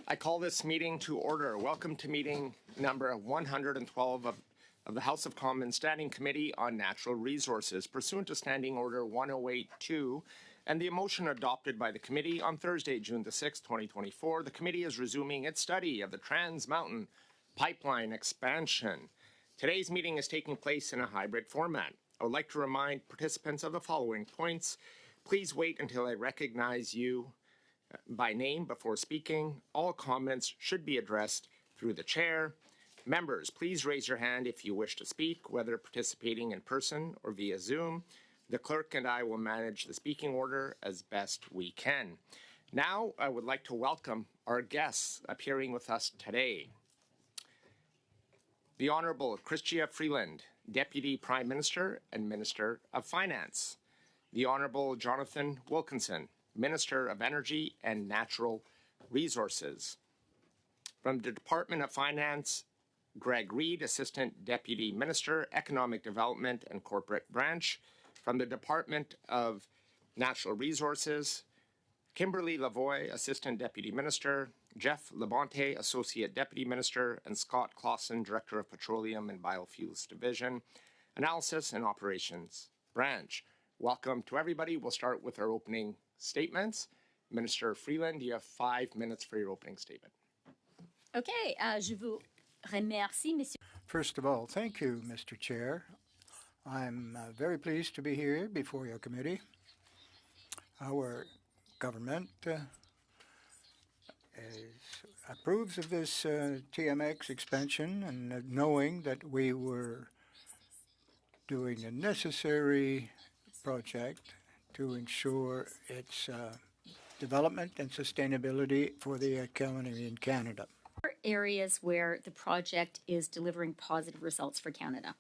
I call this meeting to order. Welcome to meeting number 112 of the House of Commons Standing Committee on Natural Resources, pursuant to Standing Order 108-2 and the motion adopted by the committee on Thursday, June the 6th, 2024. The committee is resuming its study of the Trans Mountain Pipeline expansion. Today's meeting is taking place in a hybrid format. I would like to remind participants of the following points. Please wait until I recognize you by name before speaking. All comments should be addressed through the chair. Members, please raise your hand if you wish to speak, whether participating in person or via Zoom. The clerk and I will manage the speaking order as best we can. Now, I would like to welcome our guests appearing with us today. The Honourable Chrystia Freeland, Deputy Prime Minister and Minister of Finance. The Honourable Jonathan Wilkinson, Minister of Energy and Natural Resources. From the Department of Finance, Greg Reid, Assistant Deputy Minister, Economic Development and Corporate Branch. From the Department of Natural Resources, Kimberly Lavoie, Assistant Deputy Minister, Jeff Labonte, Associate Deputy Minister, and Scott Clausen, Director of Petroleum and Biofuels Division, Analysis and Operations Branch. Welcome to everybody. We'll start with our opening statements. Minister Freeland, you have 5 minutes for your opening statement. Okay, je vous remercie, Monsieur. First of all, thank you, Mr. Chair. I'm very pleased to be here before your committee. Our government approves of this TMX expansion, and knowing that we were doing a necessary project to ensure its development and sustainability for the economy in Canada. Areas where the project is delivering positive results for Canada.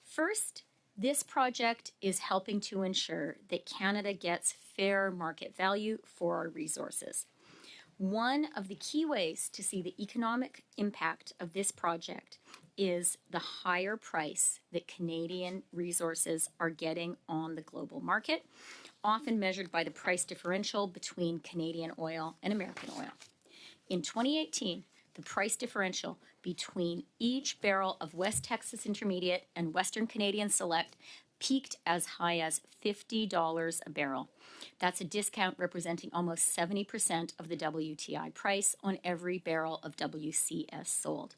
First, this project is helping to ensure that Canada gets fair market value for our resources. One of the key ways to see the economic impact of this project is the higher price that Canadian resources are getting on the global market, often measured by the price differential between Canadian oil and American oil. In 2018, the price differential between each barrel of West Texas Intermediate and Western Canadian Select peaked as high as $50 a barrel. That's a discount representing almost 70% of the WTI price on every barrel of WCS sold.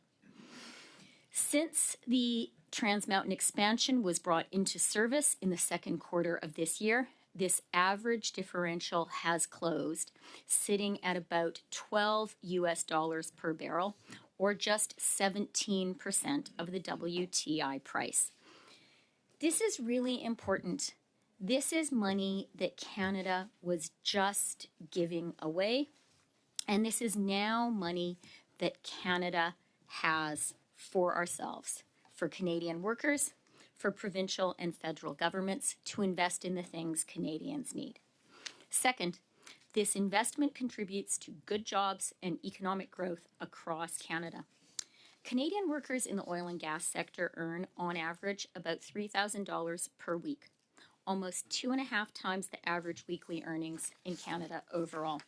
Since the Trans Mountain expansion was brought into service in the second quarter of this year, this average differential has closed, sitting at about $12 per barrel, or just 17% of the WTI price. This is really important. This is money that Canada was just giving away, and this is now money that Canada has for ourselves, for Canadian workers, for provincial and federal governments to invest in the things Canadians need. Second, this investment contributes to good jobs and economic growth across Canada. Canadian workers in the oil and gas sector earn, on average, about $3,000 per week, almost 2.5 times the average weekly earnings in Canada overall.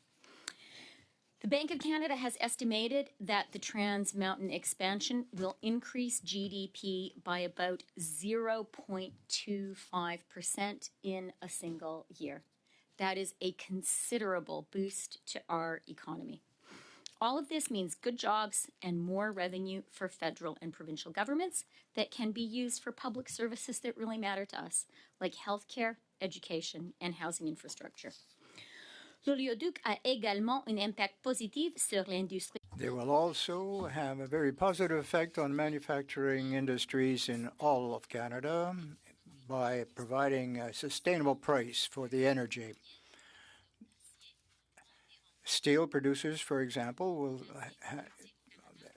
The Bank of Canada has estimated that the Trans Mountain expansion will increase GDP by about 0.25% in a single year. That is a considerable boost to our economy. All of this means good jobs and more revenue for federal and provincial governments that can be used for public services that really matter to us, like healthcare, education, and housing infrastructure. L'oléoduc a également un impact positif sur l'industrie. They will also have a very positive effect on manufacturing industries in all of Canada by providing a sustainable price for the energy. Steel producers, for example, will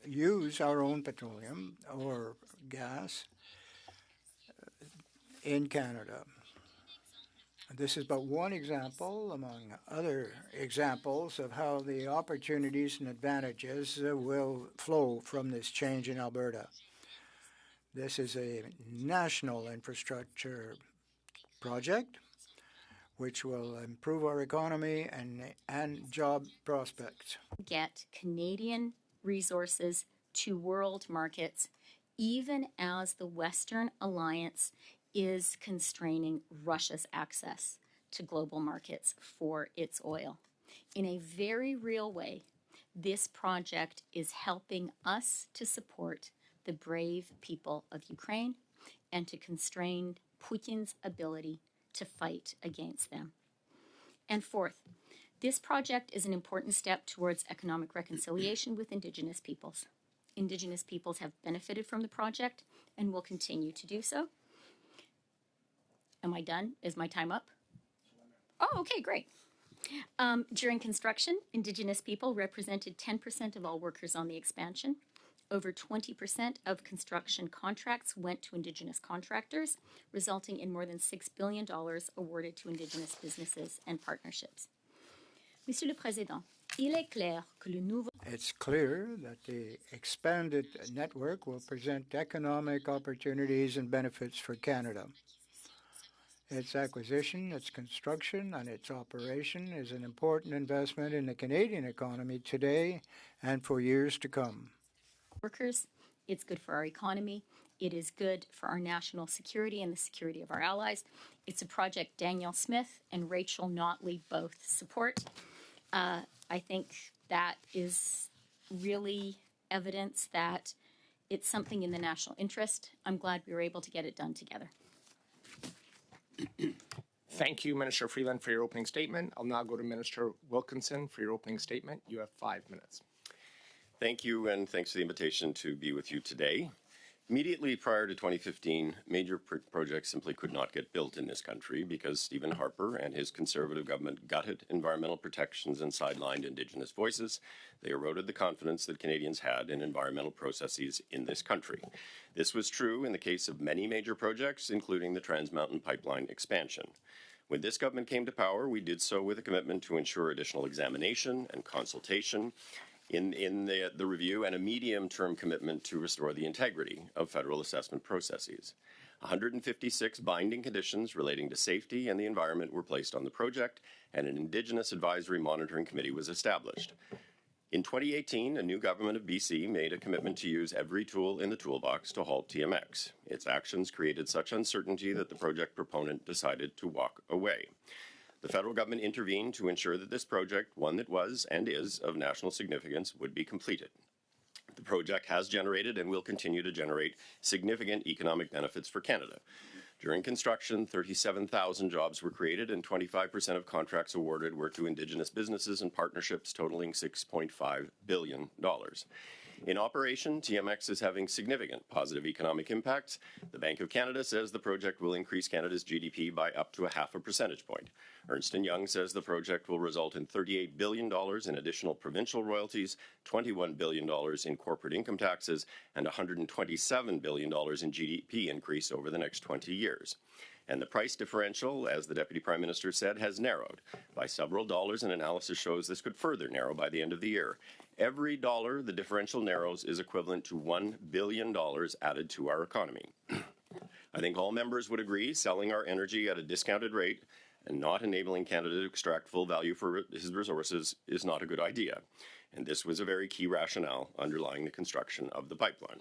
use our own petroleum or gas in Canada. This is but one example among other examples of how the opportunities and advantages will flow from this change in Alberta. This is a national infrastructure project which will improve our economy and job prospects. Get Canadian resources to world markets, even as the Western Alliance is constraining Russia's access to global markets for its oil. In a very real way, this project is helping us to support the brave people of Ukraine and to constrain Putin's ability to fight against them. And fourth, this project is an important step towards economic reconciliation with Indigenous peoples. Indigenous peoples have benefited from the project and will continue to do so. Am I done? Is my time up? Oh, okay, great. During construction, Indigenous people represented 10% of all workers on the expansion. Over 20% of construction contracts went to Indigenous contractors, resulting in more than $6 billion awarded to Indigenous businesses and partnerships. Monsieur le Président, il est clair que le nouveau... It's clear that the expanded network will present economic opportunities and benefits for Canada. Its acquisition, its construction, and its operation is an important investment in the Canadian economy today and for years to come. Workers, it's good for our economy. It is good for our national security and the security of our allies. It's a project Danielle Smith and Rachel Notley both support. I think that is really evidence that it's something in the national interest. I'm glad we were able to get it done together. Thank you, Minister Freeland, for your opening statement. I'll now go to Minister Wilkinson for your opening statement. You have 5 minutes. Thank you, and thanks for the invitation to be with you today. Immediately prior to 2015, major projects simply could not get built in this country because Stephen Harper and his Conservative government gutted environmental protections and sidelined Indigenous voices. They eroded the confidence that Canadians had in environmental processes in this country. This was true in the case of many major projects, including the Trans Mountain Pipeline expansion. When this government came to power, we did so with a commitment to ensure additional examination and consultation in the review and a medium-term commitment to restore the integrity of federal assessment processes. 156 binding conditions relating to safety and the environment were placed on the project, and an Indigenous Advisory Monitoring Committee was established. In 2018, a new government of BC made a commitment to use every tool in the toolbox to halt TMX. Its actions created such uncertainty that the project proponent decided to walk away. The federal government intervened to ensure that this project, one that was and is of national significance, would be completed. The project has generated and will continue to generate significant economic benefits for Canada. During construction, 37,000 jobs were created and 25% of contracts awarded were to Indigenous businesses and partnerships totaling $6.5 billion. In operation, TMX is having significant positive economic impacts. The Bank of Canada says the project will increase Canada's GDP by up to 0.5 percentage point. Ernst & Young says the project will result in $38 billion in additional provincial royalties, $21 billion in corporate income taxes, and $127 billion in GDP increase over the next 20 years. And the price differential, as the Deputy Prime Minister said, has narrowed by several dollars, and analysis shows this could further narrow by the end of the year. Every dollar the differential narrows is equivalent to $1 billion added to our economy. I think all members would agree selling our energy at a discounted rate and not enabling Canada to extract full value for his resources is not a good idea. And this was a very key rationale underlying the construction of the pipeline.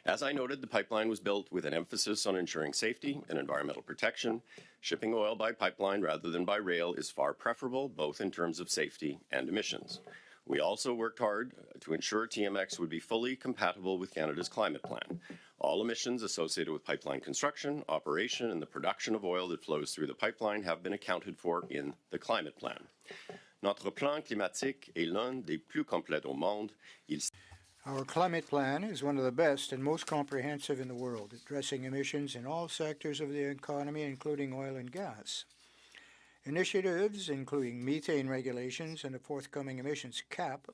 As I noted, the pipeline was built with an emphasis on ensuring safety and environmental protection. Shipping oil by pipeline rather than by rail is far preferable, both in terms of safety and emissions. We also worked hard to ensure TMX would be fully compatible with Canada's climate plan. All emissions associated with pipeline construction, operation, and the production of oil that flows through the pipeline have been accounted for in the climate plan. Notre plan climatique est l'un des plus complets au monde. Our climate plan is one of the best and most comprehensive in the world, addressing emissions in all sectors of the economy, including oil and gas. Initiatives, including methane regulations and a forthcoming emissions cap,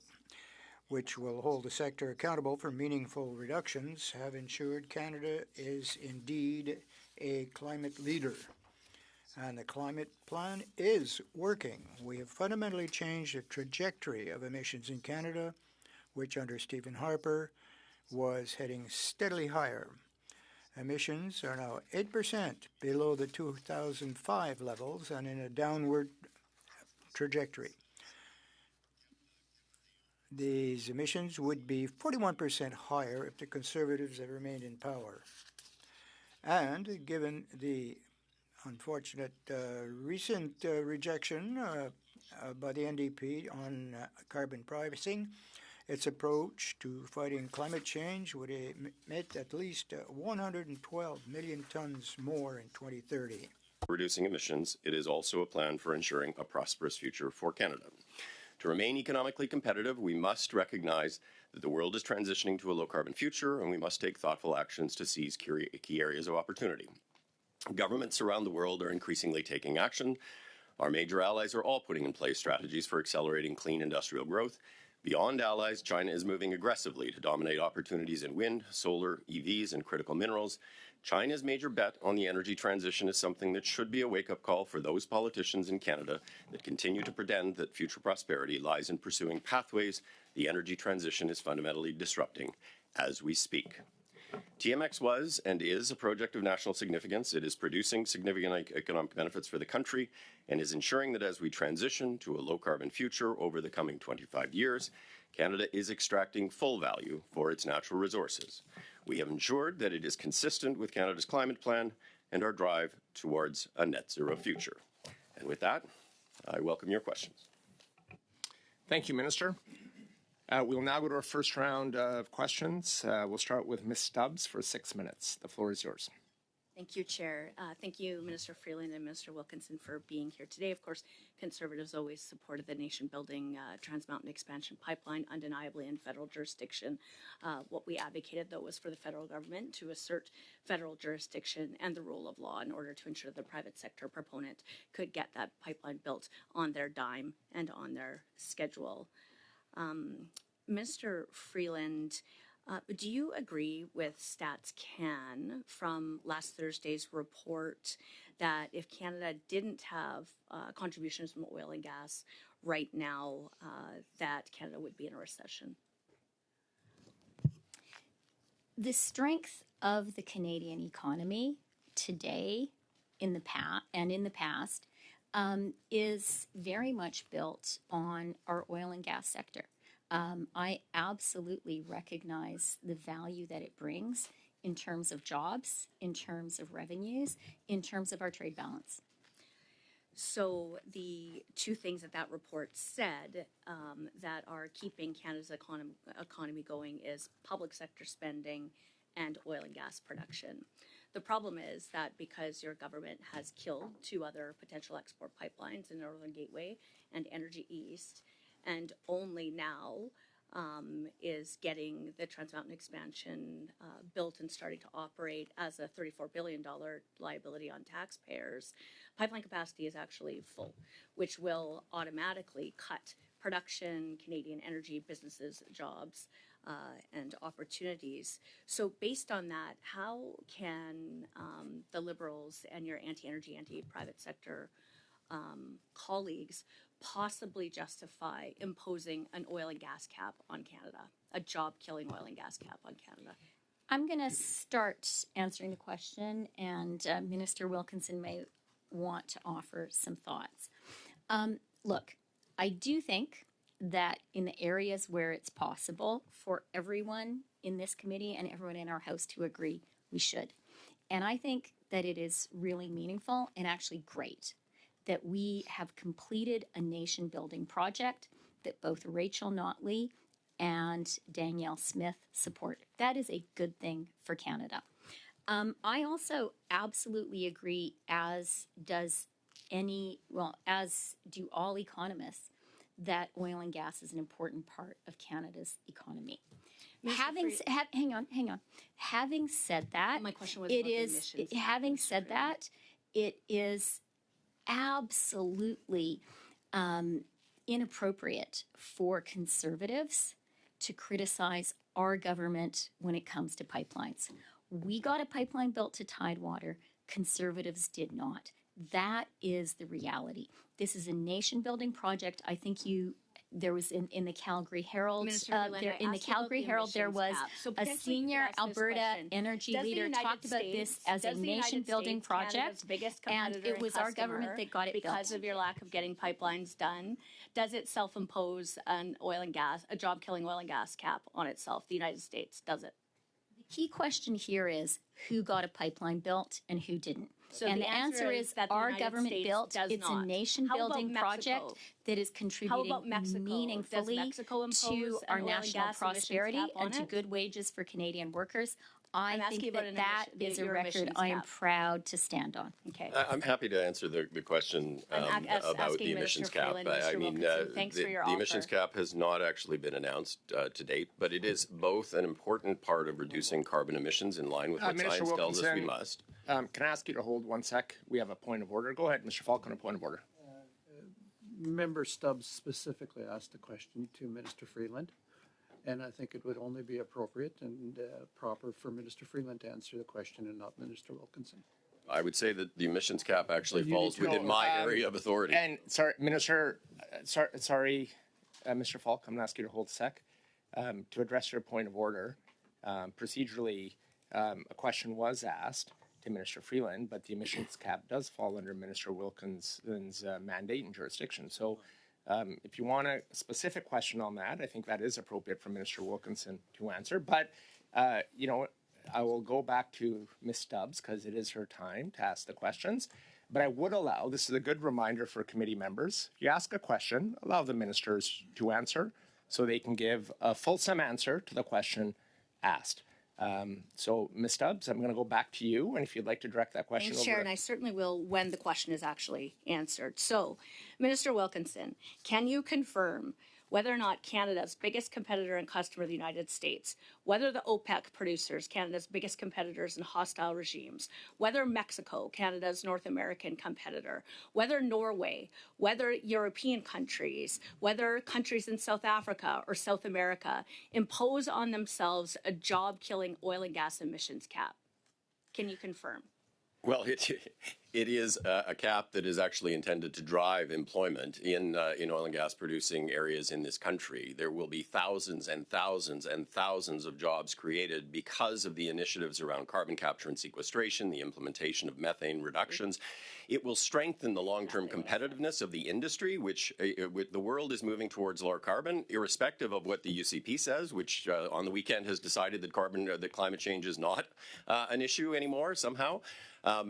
which will hold the sector accountable for meaningful reductions, have ensured Canada is indeed a climate leader. And the climate plan is working. We have fundamentally changed the trajectory of emissions in Canada, which under Stephen Harper was heading steadily higher. Emissions are now 8% below the 2005 levels and in a downward trajectory. These emissions would be 41% higher if the Conservatives had remained in power. And given the unfortunate recent rejection by the NDP on carbon pricing, its approach to fighting climate change would emit at least 112 million tons more in 2030. Reducing emissions, it is also a plan for ensuring a prosperous future for Canada. To remain economically competitive, we must recognize that the world is transitioning to a low-carbon future, and we must take thoughtful actions to seize key areas of opportunity. Governments around the world are increasingly taking action. Our major allies are all putting in place strategies for accelerating clean industrial growth. Beyond allies, China is moving aggressively to dominate opportunities in wind, solar, EVs, and critical minerals. China's major bet on the energy transition is something that should be a wake-up call for those politicians in Canada that continue to pretend that future prosperity lies in pursuing pathways the energy transition is fundamentally disrupting as we speak. TMX was and is a project of national significance. It is producing significant economic benefits for the country and is ensuring that as we transition to a low-carbon future over the coming 25 years, Canada is extracting full value for its natural resources. We have ensured that it is consistent with Canada's climate plan and our drive towards a net zero future. And with that, I welcome your questions. Thank you, Minister. We'll now go to our first round of questions. We'll start with Ms. Stubbs for 6 minutes. The floor is yours. Thank you, Chair. Thank you, Minister Freeland and Minister Wilkinson, for being here today. Of course, Conservatives always supported the nation-building Trans Mountain Expansion Pipeline, undeniably in federal jurisdiction. What we advocated, though, was for the federal government to assert federal jurisdiction and the rule of law in order to ensure the private sector proponent could get that pipeline built on their dime and on their schedule. Mr. Freeland, do you agree with StatsCan from last Thursday's report that if Canada didn't have contributions from oil and gas right now, that Canada would be in a recession? The strength of the Canadian economy today, in the past, is very much built on our oil and gas sector. I absolutely recognize the value that it brings in terms of jobs, in terms of revenues, in terms of our trade balance. So the two things that report said that are keeping Canada's economy going is public sector spending and oil and gas production. The problem is that because your government has killed two other potential export pipelines in Northern Gateway and Energy East, and only now is getting the Trans Mountain Expansion built and starting to operate as a $34 billion liability on taxpayers, pipeline capacity is actually full, which will automatically cut production, Canadian energy businesses, jobs, and opportunities. So based on that, how can the Liberals and your anti-energy, anti-private sector colleagues possibly justify imposing an oil and gas cap on Canada, a job-killing oil and gas cap on Canada? I'm going to start answering the question, and Minister Wilkinson may want to offer some thoughts. Look, I do think that in the areas where it's possible for everyone in this committee and everyone in our House to agree, we should. And I think that it is really meaningful and actually great that we have completed a nation-building project that both Rachel Notley and Danielle Smith support. That is a good thing for Canada. I also absolutely agree, as do all economists, that oil and gas is an important part of Canada's economy. Having said that, my question was it about is emissions. having said that, it is absolutely inappropriate for Conservatives to criticize our government when it comes to pipelines. We got a pipeline built to Tidewater. Conservatives did not. That is the reality. This is a nation-building project. I think you there was in the Calgary Herald, Minister Freeland, there, I in the asked you about Calgary the Herald, there emissions was cap. So a potentially you senior could ask this Alberta question. energy Does the leader United talked about this States- as a does the United nation-building States, project, Canada's biggest and competitor it and was our government customer, that got it because built. of your lack of getting pipelines done, does it self-impose a job-killing oil and gas cap on itself? The United States, does it? Key question here is who got a pipeline built and who didn't. So and the the answer is that the our United government States built. does It's not. a nation-building How about project Mexico? that is How contributing about Mexico? meaningfully Does Mexico impose to an our oil and national gas emissions prosperity cap on and to it? good wages for Canadian workers. I I'm asking think about that an is a your record emissions I am cap. proud to stand on. Okay. I'm happy to answer the question I'm about asking the emissions Minister cap. Freeland, Mr. Wilkinson, thanks for your the emissions offer. cap has not actually been announced to date, but it is both an important part of reducing carbon emissions in line with what Minister science tells us we Wilkinson, must. Can I ask you to hold 1 sec? We have a point of order. Go ahead, Mr. Falk, on a point of order. Member Stubbs specifically asked a question to Minister Freeland, and I think it would only be appropriate and proper for Minister Freeland to answer the question and not Minister Wilkinson. I would say that the emissions cap actually You need falls to within know. my area of authority. And sorry, Minister, Mr. Falk, I'm going to ask you to hold a sec. To address your point of order, procedurally, a question was asked to Minister Freeland, but the emissions cap does fall under Minister Wilkinson's mandate and jurisdiction. So if you want a specific question on that, I think that is appropriate for Minister Wilkinson to answer. But, you know, I will go back to Ms. Stubbs because it is her time to ask the questions. But I would allow, this is a good reminder for committee members, if you ask a question, allow the ministers to answer so they can give a fulsome answer to the question asked. So, Ms. Stubbs, I'm going to go back to you, and if you'd like to direct that question Thanks, over Chair, to- and I certainly will when the question is actually answered. So, Minister Wilkinson, can you confirm whether or not Canada's biggest competitor and customer, the United States, whether the OPEC producers, Canada's biggest competitors in hostile regimes, whether Mexico, Canada's North American competitor, whether Norway, whether European countries, whether countries in South Africa or South America impose on themselves a job-killing oil and gas emissions cap? Can you confirm? Well, it is a cap that is actually intended to drive employment in oil and gas producing areas in this country. There will be thousands and thousands and thousands of jobs created because of the initiatives around carbon capture and sequestration, the implementation of methane reductions. It will strengthen the long-term competitiveness of the industry, which the world is moving towards lower carbon, irrespective of what the UCP says, which on the weekend has decided that climate change is not an issue anymore somehow.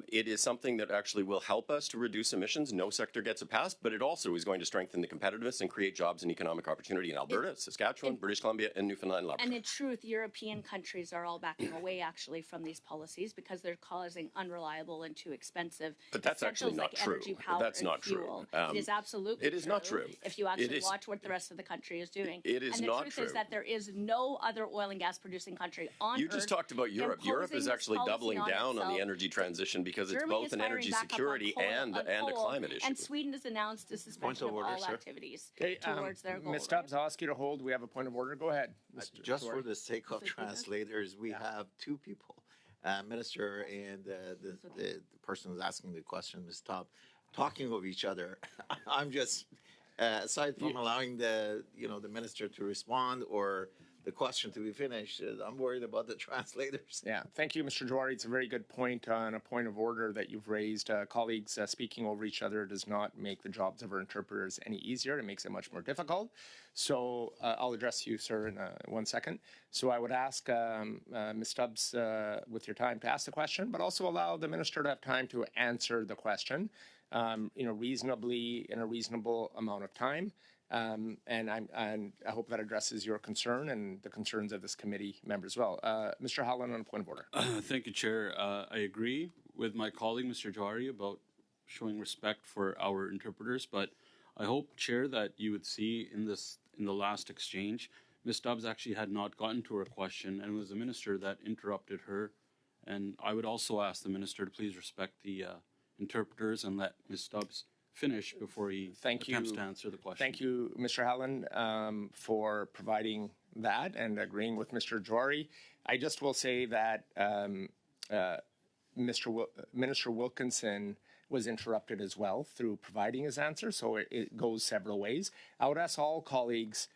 It is something that actually will help us to reduce emissions. No sector gets a pass, but it also is going to strengthen the competitiveness and create jobs and economic opportunity in Alberta, Saskatchewan, British Columbia, and Newfoundland and Labrador. And in truth, European countries are all backing away actually from these policies because they're causing unreliable and too expensive. But that's actually essentials not like true. Energy, power, That's and not true. fuel. It is absolutely it is not true. If you actually is- watch what the rest of the country is doing. It is and the not truth true. is that there is no other oil and gas producing country on You earth just talked about Europe. Europe is imposing this actually policy doubling on down on itself. the energy transition because it's Germany both is an firing energy back up on security coal- and on a coal, climate issue. And Sweden has announced a suspension of of order, all sir. activities Okay, towards their goal. Ms. Stubbs, I'll ask you to hold. We have a point of order. Go ahead. Mr. Just Tory. for the sake of translators, we have two people, Minister and the person who's asking the question, Ms. Top, talking over each other. I'm just, aside from allowing the minister to respond or the question to be finished, I'm worried about the translators. Yeah, thank you, Mr. Jawari. It's a very good point on a point of order that you've raised. Colleagues speaking over each other does not make the jobs of our interpreters any easier. It makes it much more difficult. So I'll address you, sir, in 1 second. So I would ask Ms. Stubbs, with your time, to ask the question, but also allow the minister to have time to answer the question, reasonably in a reasonable amount of time. And I hope that addresses your concern and the concerns of this committee member as well. Mr. Howland, on a point of order. Thank you, Chair. I agree with my colleague, Mr. Jawari, about showing respect for our interpreters, but I hope, Chair, that you would see in the last exchange, Ms. Stubbs actually had not gotten to her question, and it was the minister that interrupted her. And I would also ask the minister to please respect the interpreters and let Ms. Stubbs finish before he attempts to answer the question. Thank you, Mr. Howland, for providing that and agreeing with Mr. Jawari. I just will say that Minister Wilkinson was interrupted as well through providing his answer, so it goes several ways. I would ask all colleagues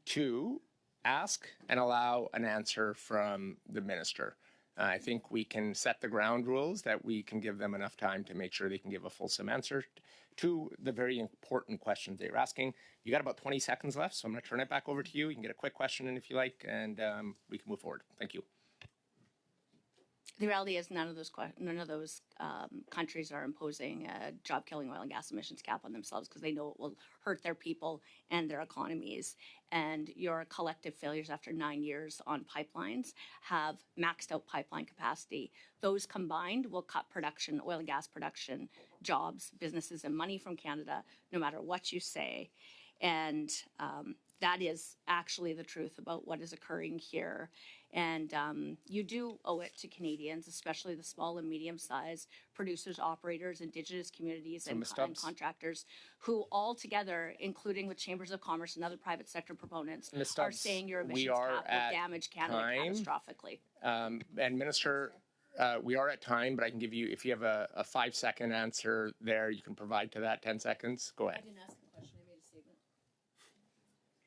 to ask and allow an answer from the minister. I think we can set the ground rules that we can give them enough time to make sure they can give a fulsome answer to the very important questions they're asking. You got about 20 seconds left, so I'm going to turn it back over to you. You can get a quick question in if you like, and we can move forward. Thank you. The reality is none of those countries are imposing a job-killing oil and gas emissions cap on themselves because they know it will hurt their people and their economies. And your collective failures after 9 years on pipelines have maxed out pipeline capacity. Those combined will cut production, oil and gas production, jobs, businesses, and money from Canada, no matter what you say. And that is actually the truth about what is occurring here. And you do owe it to Canadians, especially the small and medium-sized producers, operators, Indigenous communities, and contractors, who all together, including with chambers of commerce and other private sector proponents, are saying your emissions cap will damage Canada catastrophically. And Minister, we are at time, but I can give you, if you have a 5-second answer there, you can provide to that 10 seconds. Go ahead. I didn't ask a question, I made a statement.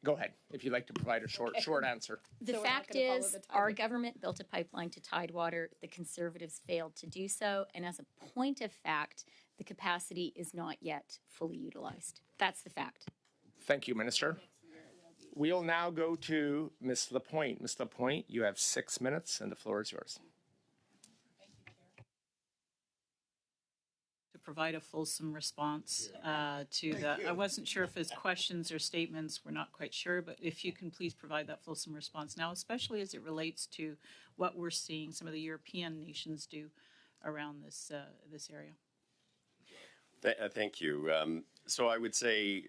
Go ahead, if you'd like to provide a short answer. The fact is, our government built a pipeline to Tidewater. The Conservatives failed to do so. And as a point of fact, the capacity is not yet fully utilized. That's the fact. Thank you, Minister. We'll now go to Ms. Lapointe. Ms. Lapointe, you have 6 minutes, and the floor is yours. Provide a fulsome response to the, I wasn't sure if it's questions or statements, we're not quite sure, but if you can please provide that fulsome response now, especially as it relates to what we're seeing some of the European nations do around this area. Thank you. So I would say,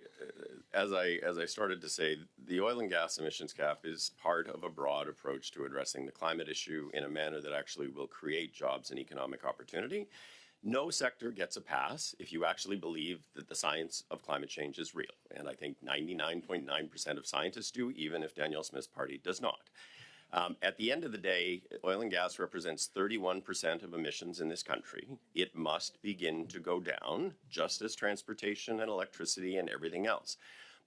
as I started to say, the oil and gas emissions cap is part of a broad approach to addressing the climate issue in a manner that actually will create jobs and economic opportunity. No sector gets a pass if you actually believe that the science of climate change is real. And I think 99.9% of scientists do, even if Danielle Smith's party does not. At the end of the day, oil and gas represents 31% of emissions in this country. It must begin to go down, just as transportation and electricity and everything else.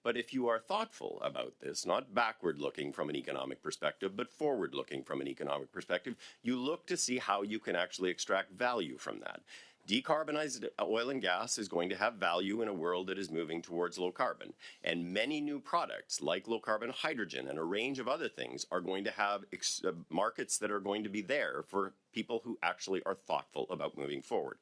But if you are thoughtful about this, not backward-looking from an economic perspective, but forward-looking from an economic perspective, you look to see how you can actually extract value from that. Decarbonized oil and gas is going to have value in a world that is moving towards low carbon. And many new products like low carbon hydrogen and a range of other things are going to have markets that are going to be there for people who actually are thoughtful about moving forward.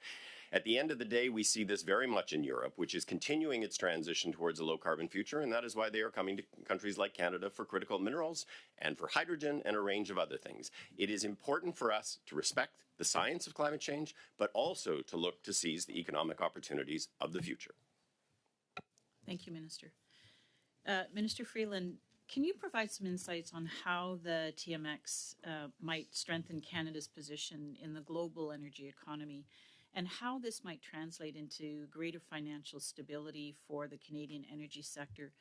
At the end of the day, we see this very much in Europe, which is continuing its transition towards a low-carbon future, and that is why they are coming to countries like Canada for critical minerals and for hydrogen and a range of other things. It is important for us to respect the science of climate change, but also to look to seize the economic opportunities of the future. Thank you, Minister. Minister Freeland, can you provide some insights on how the TMX might strengthen Canada's position in the global energy economy, and how this might translate into greater financial stability for the Canadian energy sector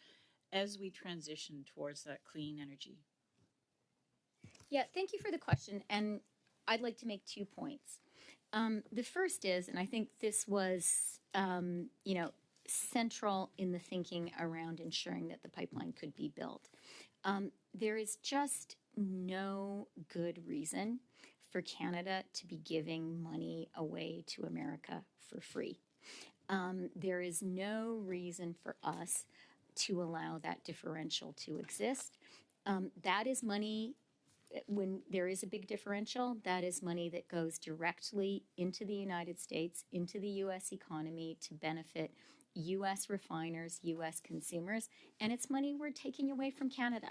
as we transition towards that clean energy? Yeah, thank you for the question. And I'd like to make 2 points. The first is, and I think this was, central in the thinking around ensuring that the pipeline could be built. There is just no good reason for Canada to be giving money away to America for free. There is no reason for us to allow that differential to exist. That is money, when there is a big differential, that is money that goes directly into the United States, into the U.S. economy to benefit U.S. refiners, U.S. consumers, and it's money we're taking away from Canada.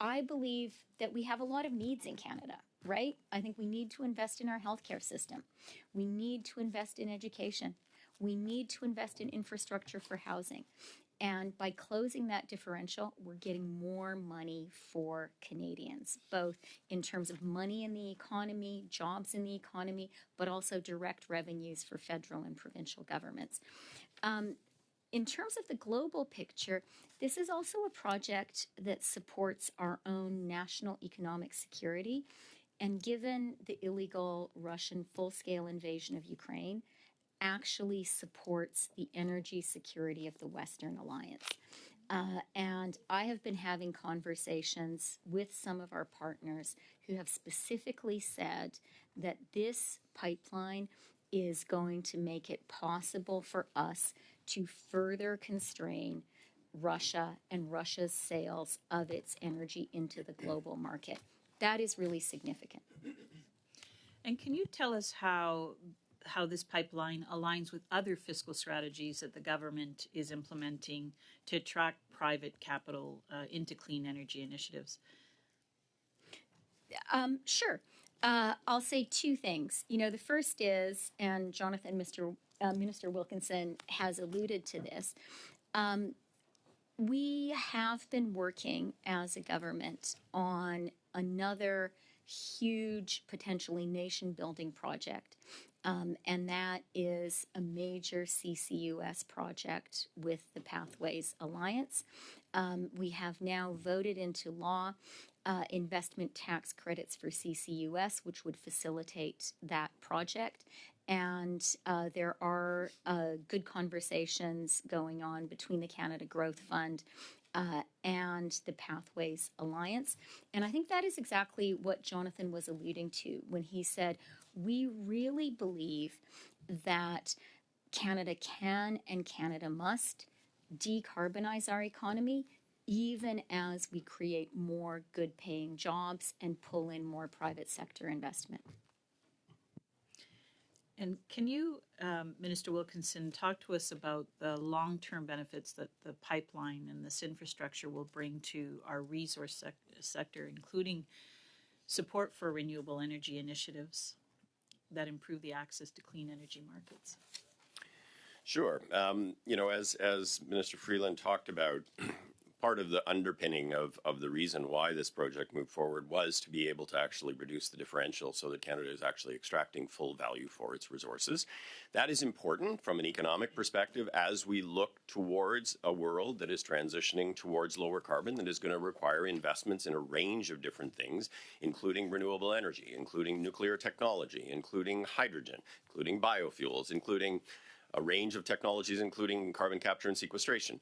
I believe that we have a lot of needs in Canada, right? I think we need to invest in our healthcare system. We need to invest in education. We need to invest in infrastructure for housing. And by closing that differential, we're getting more money for Canadians, both in terms of money in the economy, jobs in the economy, but also direct revenues for federal and provincial governments. In terms of the global picture, this is also a project that supports our own national economic security. And given the illegal Russian full-scale invasion of Ukraine, actually supports the energy security of the Western Alliance. And I have been having conversations with some of our partners who have specifically said that this pipeline is going to make it possible for us to further constrain Russia and Russia's sales of its energy into the global market. That is really significant. And can you tell us how this pipeline aligns with other fiscal strategies that the government is implementing to attract private capital into clean energy initiatives? Sure. I'll say two things. The first is, and Jonathan, Minister Wilkinson has alluded to this, we have been working as a government on another huge, potentially nation-building project, and that is a major CCUS project with the Pathways Alliance. We have now voted into law investment tax credits for CCUS, which would facilitate that project. And there are good conversations going on between the Canada Growth Fund and the Pathways Alliance. And I think that is exactly what Jonathan was alluding to when he said, we really believe that Canada can and Canada must decarbonize our economy, even as we create more good paying jobs and pull in more private sector investment. And can you, Minister Wilkinson, talk to us about the long-term benefits that the pipeline and this infrastructure will bring to our resource sector, including support for renewable energy initiatives that improve the access to clean energy markets? Sure. As Minister Freeland talked about, part of the underpinning of the reason why this project moved forward was to be able to actually reduce the differential so that Canada is actually extracting full value for its resources. That is important from an economic perspective as we look towards a world that is transitioning towards lower carbon, that is going to require investments in a range of different things, including renewable energy, including nuclear technology, including hydrogen, including biofuels, including a range of technologies, including carbon capture and sequestration.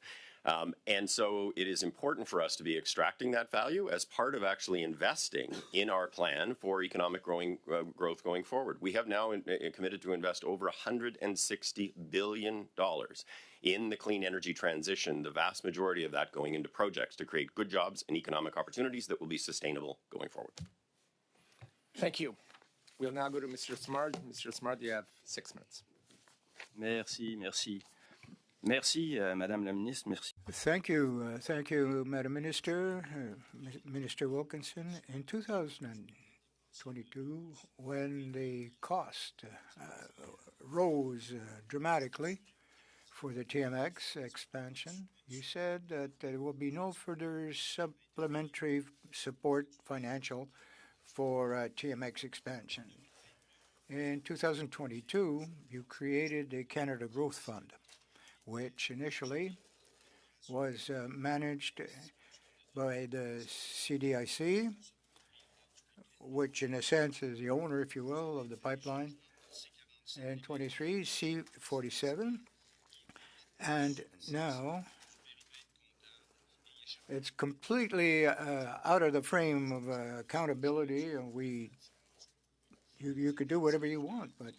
And so it is important for us to be extracting that value as part of actually investing in our plan for economic growth going forward. We have now committed to invest over $160 billion in the clean energy transition, the vast majority of that going into projects to create good jobs and economic opportunities that will be sustainable going forward. Thank you. We'll now go to Mr. Simard. Mr. Simard, you have 6 minutes. Merci, merci. Merci, Madame la Ministre. Merci. Thank you, Madam Minister, Minister Wilkinson. In 2022, when the cost rose dramatically for the TMX expansion, you said that there will be no further supplementary support financial for TMX expansion. In 2022, you created the Canada Growth Fund, which initially was managed by the CDIC, which in a sense is the owner, if you will, of the pipeline, and 23, C47. And now it's completely out of the frame of accountability, and you could do whatever you want, but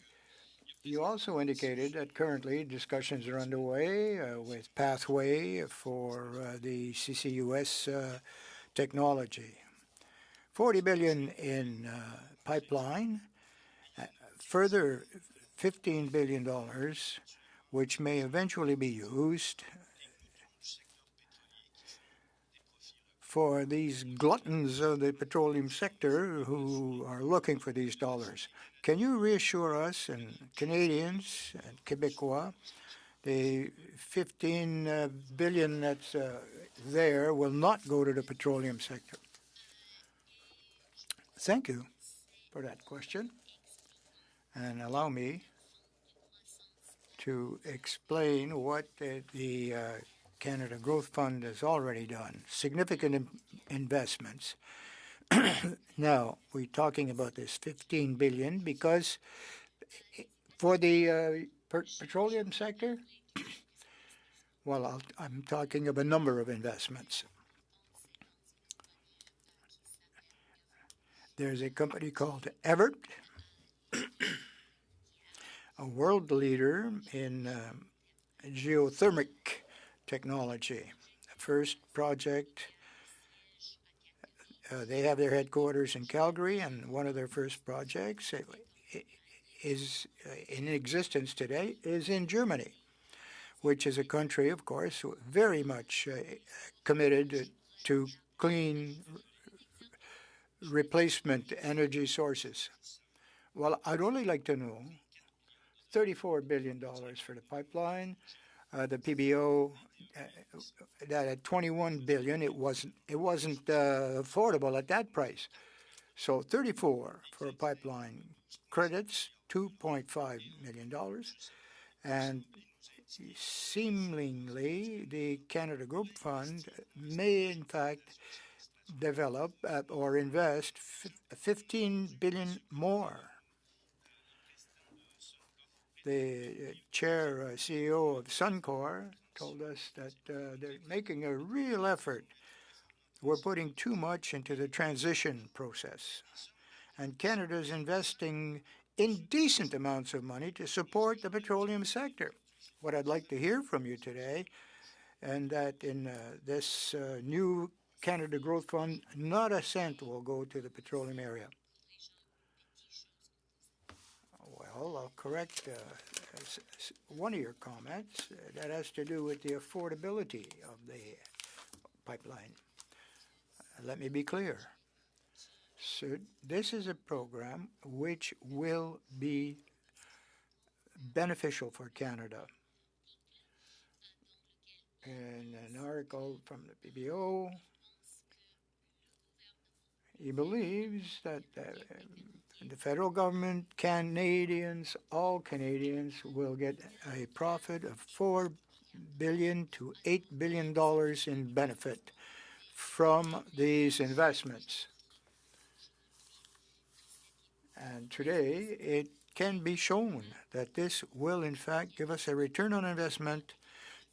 you also indicated that currently discussions are underway with Pathway for the CCUS technology. $40 billion in pipeline, further $15 billion, which may eventually be used for these gluttons of the petroleum sector who are looking for these dollars. Can you reassure us and Canadians and Quebecois the $15 billion that's there will not go to the petroleum sector? Thank you for that question. And allow me to explain what the Canada Growth Fund has already done. Significant investments. Now, we're talking about this $15 billion because for the petroleum sector? Well, I'm talking of a number of investments. There's a company called Evertt, a world leader in geothermic technology. The first project, they have their headquarters in Calgary, and one of their first projects is in existence today is in Germany, which is a country, of course, very much committed to clean replacement energy sources. Well, I'd only like to know $34 billion for the pipeline, the PBO, that at $21 billion, it wasn't affordable at that price. So 34 for a pipeline credits, $2.5 million, and seemingly the Canada Growth Fund may in fact develop or invest 15 billion more. The chair, CEO of Suncor told us that they're making a real effort. We're putting too much into the transition process. And Canada's investing indecent amounts of money to support the petroleum sector. What I'd like to hear from you today, and that in this new Canada Growth Fund, not a cent will go to the petroleum area. Well, I'll correct one of your comments that has to do with the affordability of the pipeline. Let me be clear. So this is a program which will be beneficial for Canada. In an article from the PBO, he believes that the federal government, Canadians, all Canadians will get a profit of $4 billion to $8 billion in benefit from these investments. And today, it can be shown that this will, in fact, give us a return on investment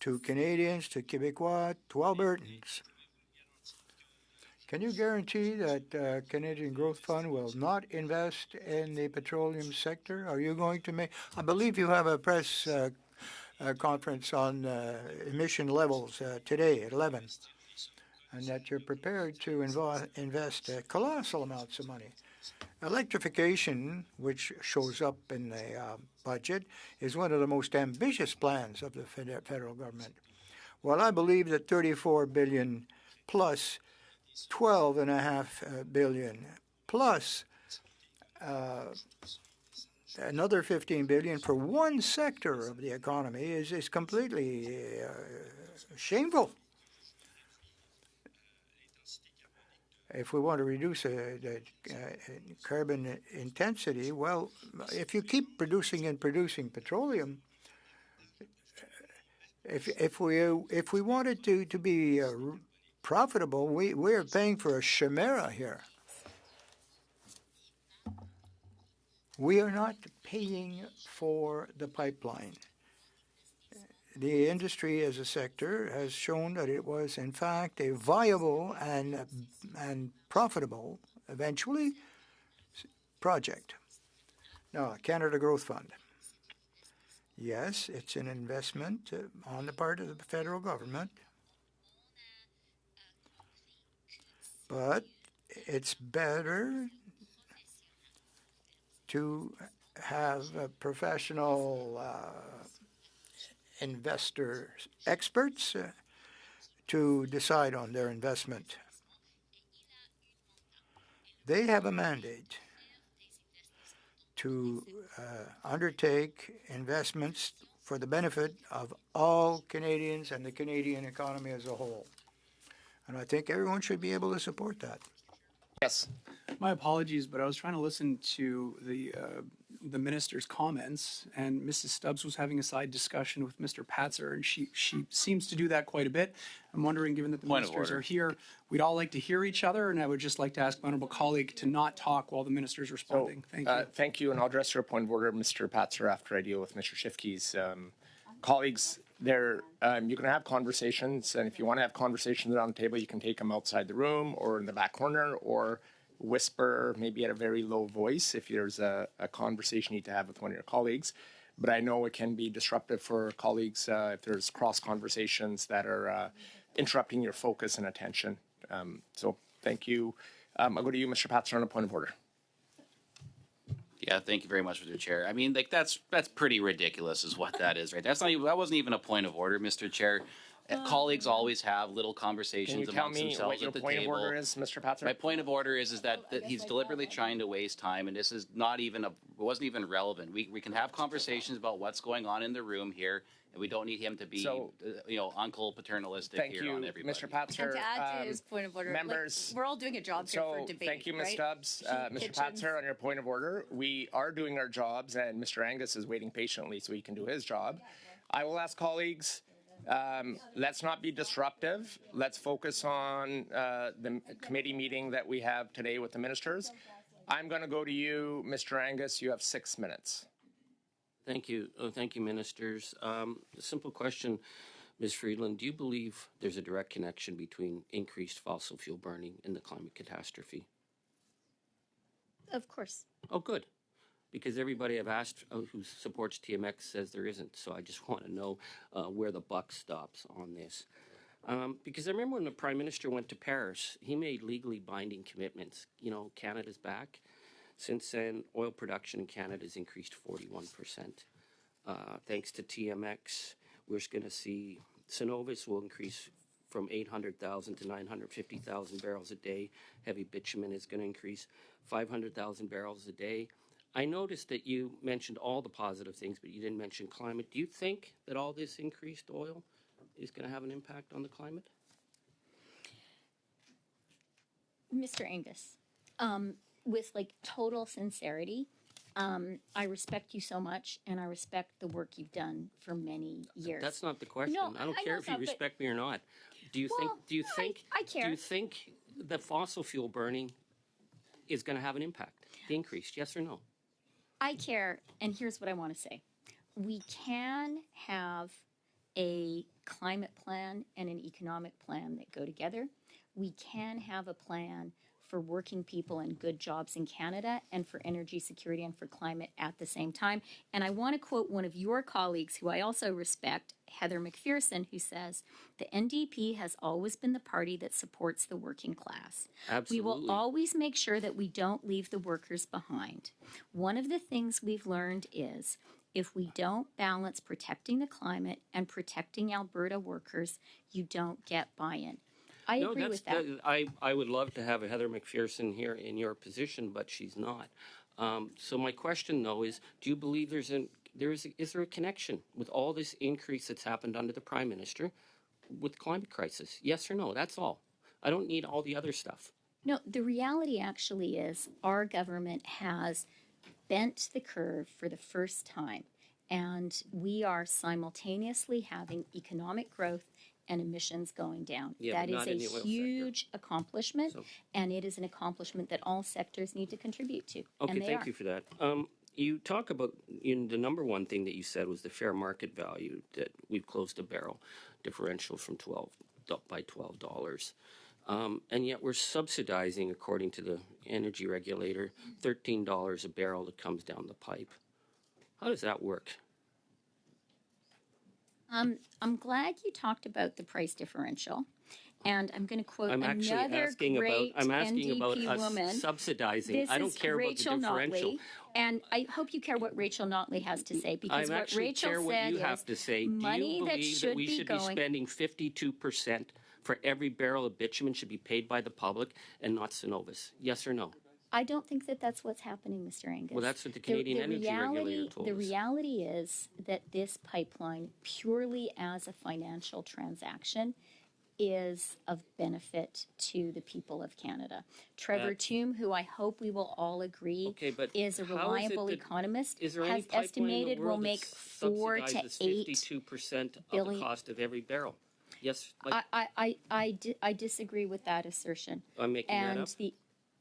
to Canadians, to Quebecois, to Albertans. Can you guarantee that Canadian Growth Fund will not invest in the petroleum sector? Are you going to make? I believe you have a press conference on emission levels today at 11, and that you're prepared to invest colossal amounts of money. Electrification, which shows up in the budget, is one of the most ambitious plans of the federal government. Well, I believe that $34 billion plus $12.5 billion plus another $15 billion for one sector of the economy is completely shameful. If we want to reduce the carbon intensity, well, if you keep producing and producing petroleum, if we want it to be profitable, we are paying for a chimera here. We are not paying for the pipeline. The industry as a sector has shown that it was, in fact, a viable and profitable, eventually, project. Now, Canada Growth Fund. Yes, it's an investment on the part of the federal government, but it's better to have a professional investor experts to decide on their investment. They have a mandate to undertake investments for the benefit of all Canadians and the Canadian economy as a whole. And I think everyone should be able to support that. Yes. My apologies, but I was trying to listen to the the minister's comments, and Mrs. Stubbs was having a side discussion with Mr. Patzer, and she seems to do that quite a bit. I'm wondering, given that the Point of ministers order. are here, we'd all like to hear each other, and I would just like to ask my honorable colleague to not talk while the minister's responding. Thank you. Thank you, and I'll address your point of order, Mr. Patzer, after I deal with Mr. Schiffke's colleagues. There, you can have conversations, and if you want to have conversations around the table, you can take them outside the room or in the back corner, or whisper maybe at a very low voice if there's a conversation you need to have with one of your colleagues. But I know it can be disruptive for colleagues if there's cross conversations that are interrupting your focus and attention. So thank you. I'll go to you, Mr. Patzer, on a point of order. Yeah, thank you very much, Mr. Chair. I mean, like that's pretty ridiculous, is what that is, right? That wasn't even a point of order, Mr. Chair. Colleagues always have little conversations Can you tell amongst me themselves what your at the point table. of order is, Mr. Patzer? My point of order is that he's deliberately trying to waste time, and this is not even it wasn't even relevant. We can have conversations about what's going on in the room here, and we don't need him to be So- uncle paternalistic Thank here you, on everybody. Mr. Patzer. And to add to his point of order, members, like, we're all doing a job here for So, debate, thank you, Ms. right? Stubbs. Mr. Kitchens. Patzer, on your point of order, we are doing our jobs, and Mr. Angus is waiting patiently so he can do his job. I will ask colleagues, let's not be disruptive. Let's focus on the committee meeting that we have today with the ministers. I'm going to go to you, Mr. Angus. You have 6 minutes. Thank you. Thank you, ministers. A simple question, Ms. Friedland. Do you believe there's a direct connection between increased fossil fuel burning and the climate catastrophe? Of course. Oh, good. Because everybody I've asked who supports TMX says there isn't. So I just want to know where the buck stops on this. Because I remember when the Prime Minister went to Paris, he made legally binding commitments. You know, Canada's back. Since then, oil production in Canada has increased 41%. Thanks to TMX, we're going to see Cenovus will increase from 800,000 to 950,000 barrels a day. Heavy bitumen is going to increase 500,000 barrels a day. I noticed that you mentioned all the positive things, but you didn't mention climate. Do you think that all this increased oil is going to have an impact on the climate? Mr. Angus, with like total sincerity, I respect you so much, and I respect the work you've done for many years. That's not the question. No, I don't I care know if you that, but- respect me or not. Do you Well, think I care. Do you think that fossil fuel burning is going to have an impact? The increase, yes or no? I care, and here's what I want to say. We can have a climate plan and an economic plan that go together. We can have a plan for working people and good jobs in Canada and for energy security and for climate at the same time. And I want to quote one of your colleagues who I also respect, Heather McPherson, who says, "The NDP has always been the party that supports the working class. Absolutely. We will always make sure that we don't leave the workers behind. One of the things we've learned is if we don't balance protecting the climate and protecting Alberta workers, you don't get buy-in." I agree with that. I would love to have a Heather McPherson here in your position, but she's not. So my question, though, is: do you believe is there a connection with all this increase that's happened under the Prime Minister with climate crisis? Yes or no? That's all. I don't need all the other stuff. No, the reality actually is our government has bent the curve for the first time, and we are simultaneously having economic growth and emissions going down. Yeah, That but is not in the oil a sector. huge accomplishment, So- and it is an accomplishment that all sectors need to contribute to. Okay, and they thank are. you for that. You talk about the number one thing that you said was the fair market value, that we've closed a barrel differential from $12. And yet we're subsidizing, according to the energy regulator, $13 a barrel that comes down the pipe. How does that work? I'm glad you talked about the price differential, and I'm going to quote I'm actually another asking about great NDP us woman. subsidizing. This I don't is care Rachel about the differential. Notley, and I hope you care what Rachel Notley has to say, because I what actually Rachel care what said you is have to say. Do money you that believe should that we be should going. be spending 52% for every barrel of bitumen should be paid by the public and not Cenovus? Yes or no? I don't think that that's what's happening, Mr. Angus. Well, that's what the Canadian Energy Regulator told The us. reality is that this pipeline, purely as a financial transaction, is of benefit to the people of Canada. Trevor Tombe, who I hope we will all agree Okay, but is a how is it reliable that- economist, Is there any has pipeline estimated in the will world make that 4 to subsidizes 8 52% of billion- the cost of every barrel? Yes, like, I disagree with that assertion. I'm making that up.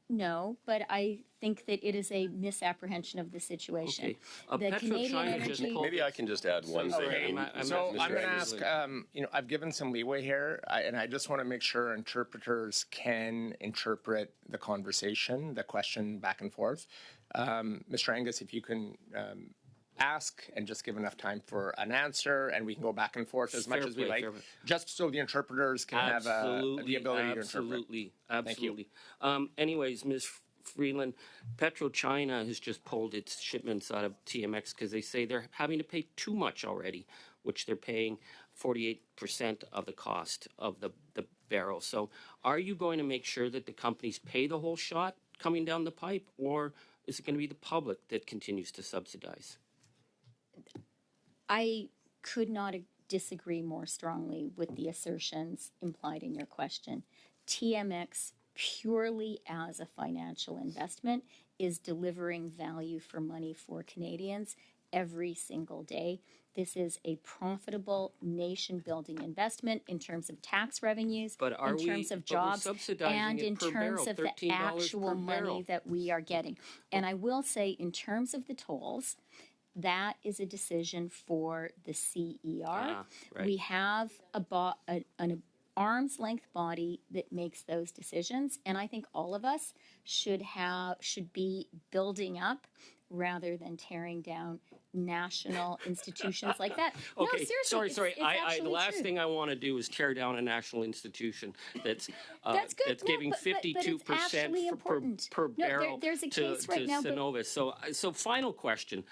No, but I think that it is a misapprehension of the situation. Okay. The Canadian PetroChina just Energy. pulled- Maybe I can just add one Sorry, thing. I'm So Mr. I'm going to Angus. ask, I've given some leeway here, and I just want to make sure interpreters can interpret the conversation, the question back and forth. Mr. Angus, if you can ask and just give enough time for an answer, and we can go back and forth as much Fair as we play, like, fair play. just so the interpreters can have the ability to interpret. Absolutely. Anyways, Ms. Freeland, PetroChina has just pulled its shipments out of TMX because they say they're having to pay too much already, which they're paying 48% of the cost of the barrel. So are you going to make sure that the companies pay the whole shot coming down the pipe, or is it going to be the public that continues to subsidize? I could not disagree more strongly with the assertions implied in your question. TMX, purely as a financial investment, is delivering value for money for Canadians every single day. This is a profitable nation-building investment in terms of tax revenues, But are in we- terms of but we're jobs, subsidizing and it in per terms barrel, of the $13 actual per money barrel. that we are getting. And I will say, in terms of the tolls, that is a decision for the CER. Right. We have an arm's length body that makes those decisions, and I think all of us should be building up rather than tearing down national institutions like that. No, Okay, seriously. sorry. It's The actually last true. thing I want to do is tear down a national institution that's That's good. that's No, giving but it's 52% actually important. per No, barrel there's a to case right now, but- Cenovus. So final question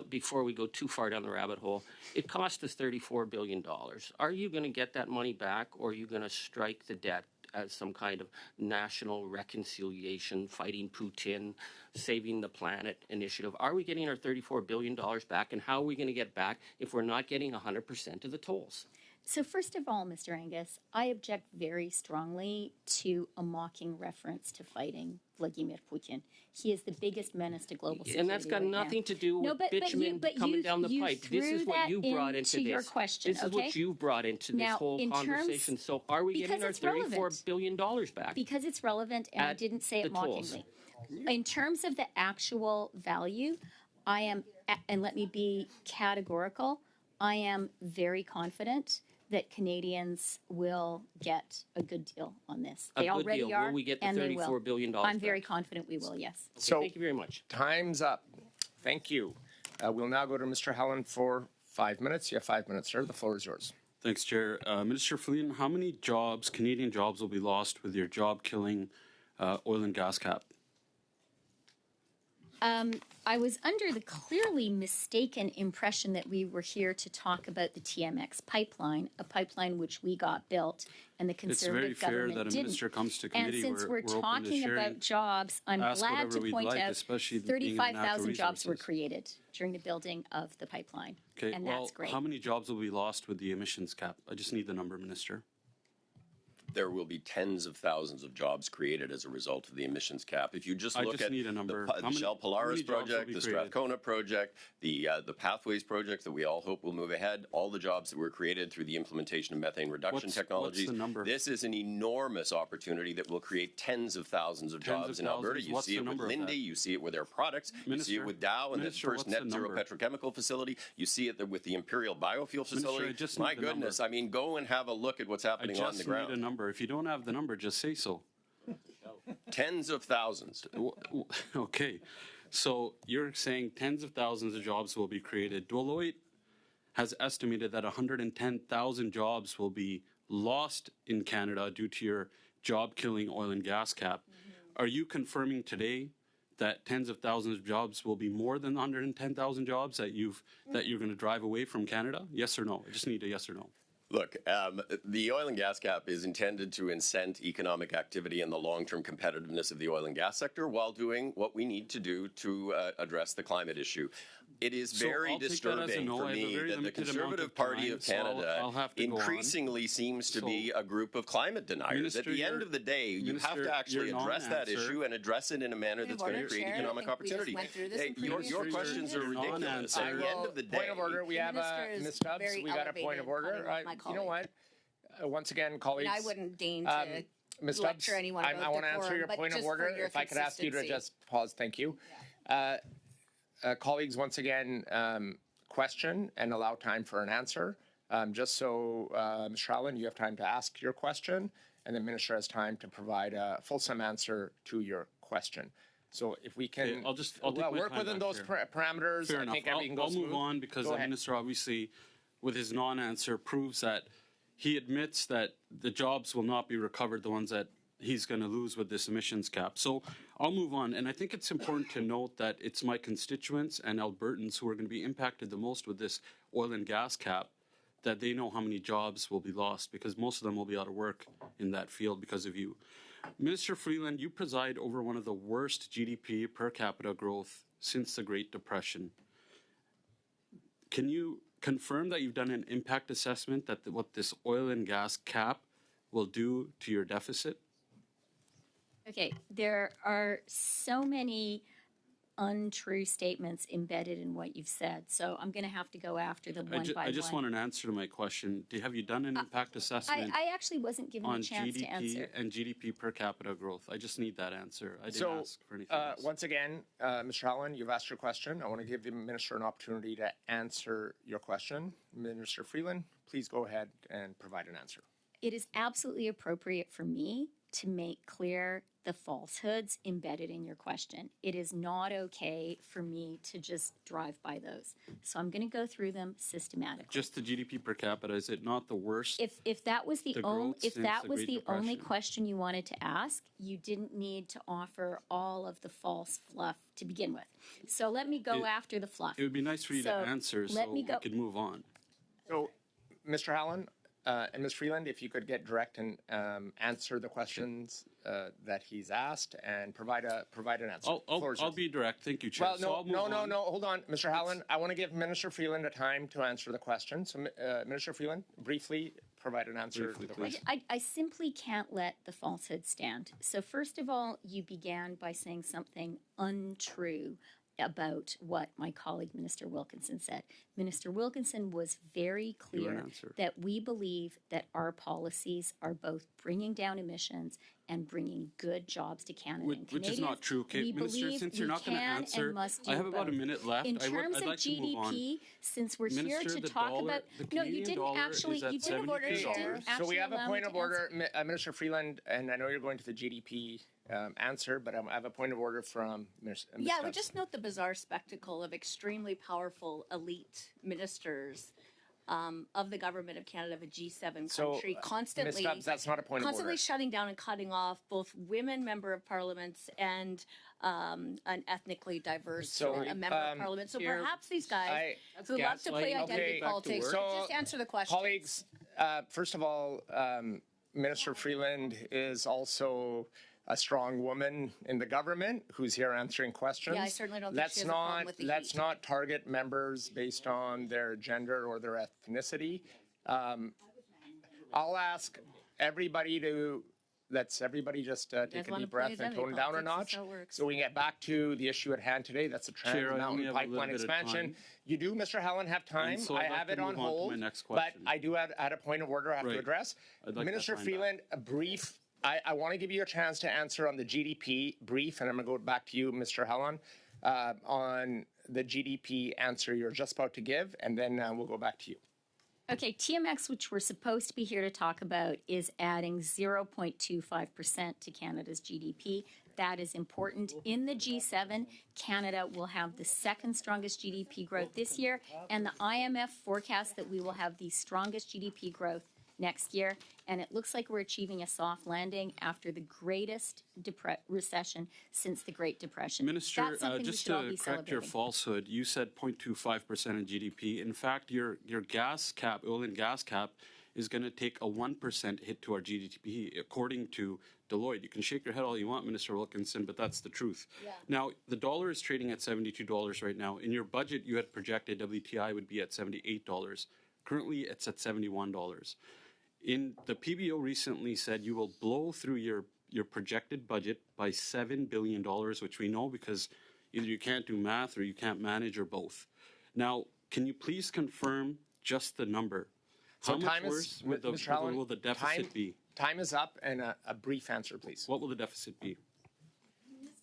before we go too far down the rabbit hole. It cost us $34 billion. Are you going to get that money back, or are you going to strike the debt as some kind of national reconciliation, fighting Putin, saving the planet initiative? Are we getting our $34 billion back, and how are we going to get back if we're not getting 100% of the tolls? So first of all, Mr. Angus, I object very strongly to a mocking reference to fighting Vladimir Putin. He is the biggest menace to global security. And that's got right now. nothing to do with No, but bitumen coming down the pipe. This is what you brought into this. Your question, This is okay? what you brought into this Now, whole in terms- conversation. So are we getting because our it's $34 relevant. billion back? Because it's relevant, and I At didn't say it the tolls. mockingly. In terms of the actual value, I am, and let me be categorical, I am very confident that Canadians will get a good deal on this. A They good already deal. are, Will we get the and they will. $34 billion I'm very back? confident we will, yes. Okay, So- thank you very much. Time's up. Thank you. We'll now go to Mr. Helen for 5 minutes. You have 5 minutes, sir. The floor is yours. Thanks, Chair. Minister Freeland, how many jobs, Canadian jobs, will be lost with your job-killing oil and gas cap? I was under the clearly mistaken impression that we were here to talk about the TMX pipeline, a pipeline which we got built and the It's very Conservative fair government that a didn't. minister comes to And committee. since we're open to talking sharing. about jobs, I'm Ask glad whatever to we'd point like, out especially being in natural 35,000 jobs were resources. created during the building of the pipeline. Okay, And well, that's great. how many jobs will be lost with the emissions cap? I just need the number, Minister. There will be tens of thousands of jobs created as a result of the emissions cap. If you just I look just at need a number. the How many- Shell how Polaris many jobs will project, be the created? Strathcona project, the Pathways project that we all hope will move ahead, all the jobs that were created through the implementation of methane reduction What's technologies. the number? This is an enormous opportunity that will create tens of thousands of Tens of jobs in Alberta. thousands? You What's see the it with number of Linde, that? you see it with Air Products, you see Minister, it with Dow and Minister, the first what's the net zero number? petrochemical facility, you see it with the Imperial biofuel facility. I just My need the number. goodness, I mean, go and have a look at what's I happening on just the need a ground. number. If you don't have the number, just say so. Tens of thousands. Okay, so you're saying tens of thousands of jobs will be created. Deloitte has estimated that 110,000 jobs will be lost in Canada due to your job-killing oil and gas cap. Are you confirming today that tens of thousands of jobs will be more than 110,000 jobs that you're going to drive away from Canada? Yes or no? I just need a yes or no. Look, the oil and gas cap is intended to incent economic activity and the long-term competitiveness of the oil and gas sector while doing what we need to do to address the climate issue. It is So very I'll take that as a disturbing no. for I have a me very that the limited amount Conservative of Party time, of so Canada I'll have to go on. increasingly seems to So- be a group of climate deniers. Minister, At the end your- of the day, you have Minister, to actually your address that non-answer- issue and address it in a manner that's going to create economic opportunity. Your questions are Your ridiculous. non-answer- At the end of the day, Point of order. We have Ms. Stubbs. We got a point of order. You know what? Once again, colleagues. I wouldn't deign to Ms. lecture Stubbs, anyone about I want to decorum, answer your but point of just for order. your If I could ask you to consistency. just pause, thank you. Colleagues, once again, question and allow time for an answer. Just so, Mr. Allen, you have time to ask your question, and the minister has time to provide a fulsome answer to your question. So if we can, Okay, I'll take my work time within back those here. parameters, Fair I enough. think everything goes I'll move smooth. on because Go the ahead. minister obviously, with his non-answer, proves that he admits that the jobs will not be recovered, the ones that he's going to lose with this emissions cap. So I'll move on. And I think it's important to note that it's my constituents and Albertans who are going to be impacted the most with this oil and gas cap, that they know how many jobs will be lost, because most of them will be out of work in that field because of you. Minister Freeland, you preside over one of the worst GDP per capita growth since the Great Depression. Can you confirm that you've done an impact assessment that what this oil and gas cap will do to your deficit? Okay, there are so many untrue statements embedded in what you've said, so I'm going to have to go after them one by I just one. want an answer to my question. Have you done an impact assessment I actually wasn't given a on chance to GDP answer. and GDP per capita growth? I just need that answer. I didn't So, ask for anything else. once again, Mr. Allen, you've asked your question. I want to give the minister an opportunity to answer your question. Minister Freeland, please go ahead and provide an answer. It is absolutely appropriate for me to make clear the falsehoods embedded in your question. It is not okay for me to just drive by those. So I'm going to go through them systematically. Just the GDP per capita, is it not the worst? If that was the only growth since the Great only Depression. question you wanted to ask, you didn't need to offer all of the false fluff to begin with. So let me go after the fluff. It would be nice for you So, to answer let so me we go- could move on. So, Mr. Allen and Ms. Freeland, if you could get direct and answer the questions that he's asked and provide an answer. Floor is I'll yours. be direct. Thank you, Chair. Well, So I'll move on. no. Hold on, Mr. Allen. I want to give Minister Freeland a time to answer the question. So, Minister Freeland, briefly provide an answer Briefly, to the please. question. I simply can't let the falsehood stand. So first of all, you began by saying something untrue about what my colleague Minister Wilkinson said. Minister Wilkinson was very Give an clear answer. that we believe that our policies are both bringing down emissions and bringing good jobs to Canada and Which is Canadians. not true. Okay, We Minister, believe since you're we not going to can answer, and must I do have about a both. minute left. In terms I'd of like to move on. GDP, since we're here Minister, to the talk dollar- about the no, you Canadian didn't dollar actually. is at You didn't order $72. share. So we have a point of to answer. order, Minister Freeland, and I know you're going to the GDP answer, but I have a point of order from Ms. Yeah, I Stubbs. would just note the bizarre spectacle of extremely powerful elite ministers of the government of Canada, of a G7 So, country, Ms. constantly Stubbs, that's not a point of constantly order. shutting down and cutting off both women member of parliaments and an ethnically diverse So, a member of parliament. So Chair, perhaps these guys who love to play gaslighting. identity Okay, politics so, should just answer the question. Colleagues, first of all, Minister Freeland is also a strong woman in the government who's here answering questions. Yeah, I certainly don't think she has a problem with the let's heat. not target members based on their gender or their ethnicity. I'll ask everybody to let's everybody just take a wanna deep play breath and identity tone it down a politics, that's notch how it works. so we can get back to the issue at hand today. That's the Trans Chair, I Mountain only have a little Pipeline bit of expansion. time. You do, Mr. Helen, have time. so I I'd like have to it on move on to hold. my next but question. I do add a point of order I have to Right. address. I'd like that Minister time back. Freeland, a brief. I want to give you a chance to answer on the GDP brief, and I'm going to go back to you, Mr. Helen, on the GDP answer you're just about to give, and then we'll go back to you. Okay, TMX, which we're supposed to be here to talk about, is adding 0.25% to Canada's GDP. That is important. In the G7, Canada will have the second strongest GDP growth this year, and the IMF forecasts that we will have the strongest GDP growth next year. And it looks like we're achieving a soft landing after the greatest recession since the Great Depression. Minister, That's something we just should all to be correct your celebrating. falsehood, you said 0.25% in GDP. In fact, your gas cap, oil and gas cap, is going to take a 1% hit to our GDP, according to Deloitte. You can shake your head all you want, Minister Wilkinson, but that's the truth. Yeah. Now, the dollar is trading at $72 right now. In your budget, you had projected WTI would be at $78. Currently, it's at $71. In the PBO recently said you will blow through your projected budget by $7 billion, which we know because either you can't do math or you can't manage or both. Now, can you please confirm just the number? So How time much is, worse Mr. Allen, will the deficit be? Time is up, and a brief answer, please. What will the deficit be?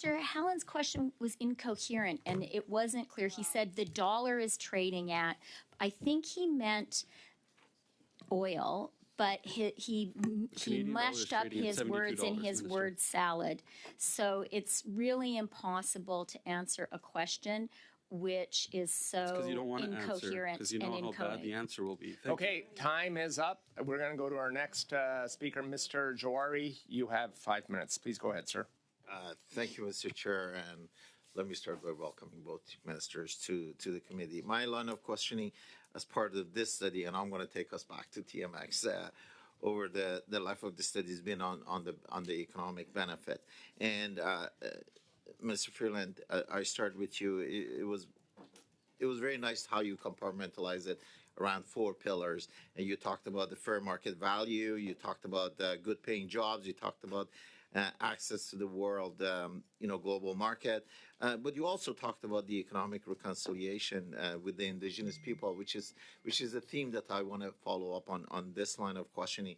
Mr. Hallen's question was incoherent and it wasn't clear. He said the dollar is trading at, I think he meant oil, but he mashed up his words in his word salad. So it's really impossible to answer a question which is so Because you don't want to answer, incoherent because you and know how bad the inchoate. answer will be. Thank Okay, time is up. We're going to go to our next speaker, Mr. Jawari. You have 5 minutes. Please go ahead, sir. Thank you, Mr. Chair, and let me start by welcoming both ministers to the committee. My line of questioning as part of this study, and I'm going to take us back to TMX, over the life of the study has been on the economic benefit. And Mr. Freeland, I start with you. It was very nice how you compartmentalize it around 4 pillars, and you talked about the fair market value, you talked about good paying jobs, you talked about access to the world, global market. But you also talked about the economic reconciliation with the indigenous people, which is a theme that I want to follow up on this line of questioning.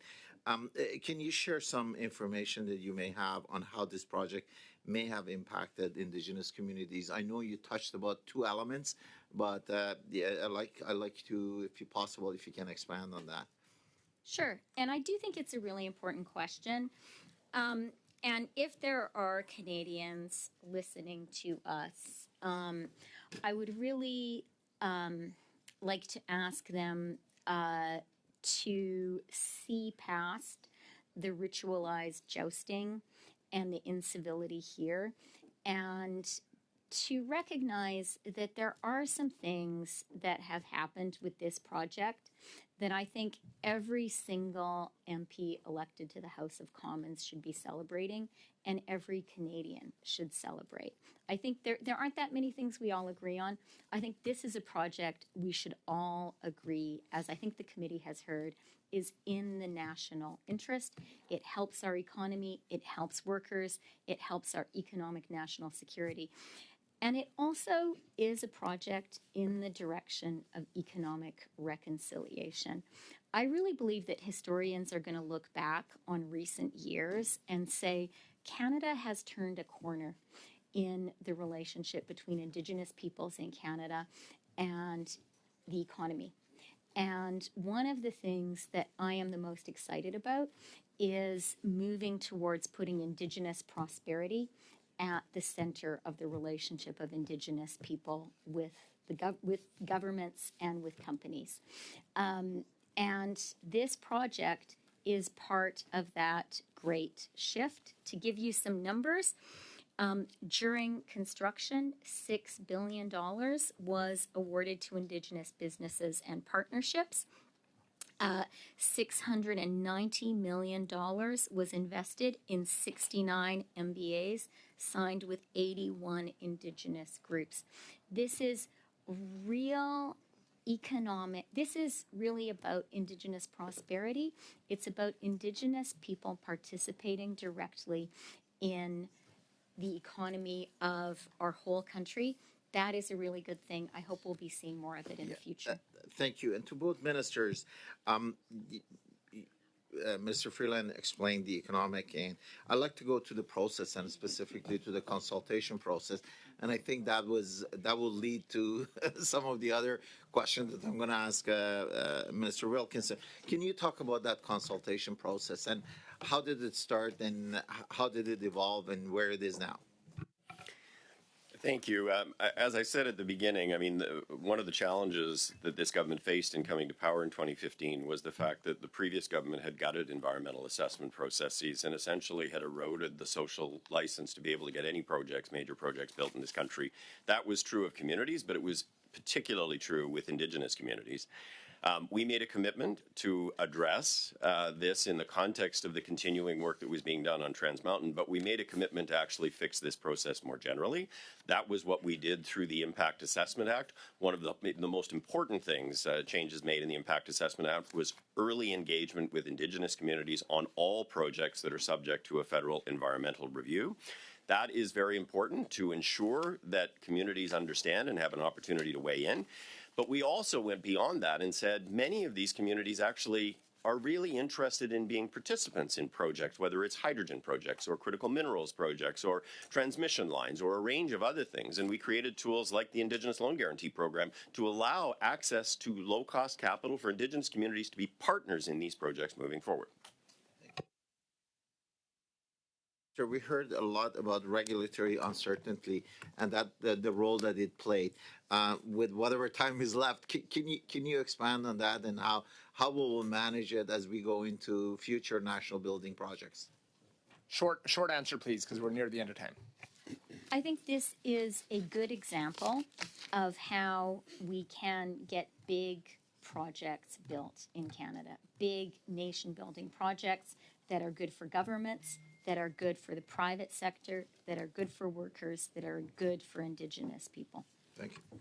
Can you share some information that you may have on how this project may have impacted indigenous communities? I know you touched about 2 elements, but I like to, if possible, if you can expand on that. Sure, and I do think it's a really important question. And if there are Canadians listening to us, I would really like to ask them to see past the ritualized jousting and the incivility here, and to recognize that there are some things that have happened with this project that I think every single MP elected to the House of Commons should be celebrating, and every Canadian should celebrate. I think there aren't that many things we all agree on. I think this is a project we should all agree, as I think the committee has heard, is in the national interest. It helps our economy, it helps workers, it helps our economic national security. And it also is a project in the direction of economic reconciliation. I really believe that historians are going to look back on recent years and say Canada has turned a corner in the relationship between Indigenous peoples in Canada and the economy. And one of the things that I am the most excited about is moving towards putting Indigenous prosperity at the center of the relationship of Indigenous people with with governments and with companies. And this project is part of that great shift. To give you some numbers, during construction, $6 billion was awarded to Indigenous businesses and partnerships. $690 million was invested in 69 MBAs signed with 81 Indigenous groups. This is real economic, this is really about Indigenous prosperity. It's about Indigenous people participating directly in the economy of our whole country. That is a really good thing. I hope we'll be seeing more of it in the future. Thank you. And to both ministers, Mr. Freeland explained the economic, and I'd like to go to the process and specifically to the consultation process. And I think that will lead to some of the other questions that I'm going to ask Minister Wilkinson. Can you talk about that consultation process and how did it start and how did it evolve and where it is now? Thank you. As I said at the beginning, I mean, one of the challenges that this government faced in coming to power in 2015 was the fact that the previous government had gutted environmental assessment processes and essentially had eroded the social license to be able to get any projects, major projects built in this country. That was true of communities, but it was particularly true with Indigenous communities. We made a commitment to address this in the context of the continuing work that was being done on Trans Mountain, but we made a commitment to actually fix this process more generally. That was what we did through the Impact Assessment Act. One of the most important things, changes made in the Impact Assessment Act, was early engagement with Indigenous communities on all projects that are subject to a federal environmental review. That is very important to ensure that communities understand and have an opportunity to weigh in. But we also went beyond that and said many of these communities actually are really interested in being participants in projects, whether it's hydrogen projects or critical minerals projects or transmission lines or a range of other things. And we created tools like the Indigenous Loan Guarantee Program to allow access to low-cost capital for Indigenous communities to be partners in these projects moving forward. We heard a lot about regulatory uncertainty and that the role that it played. With whatever time is left, can you expand on that and how we will manage it as we go into future national building projects? Short answer, please, because we're near the end of time. I think this is a good example of how we can get big projects built in Canada, big nation-building projects that are good for governments, that are good for the private sector, that are good for workers, that are good for Indigenous people. Thank you.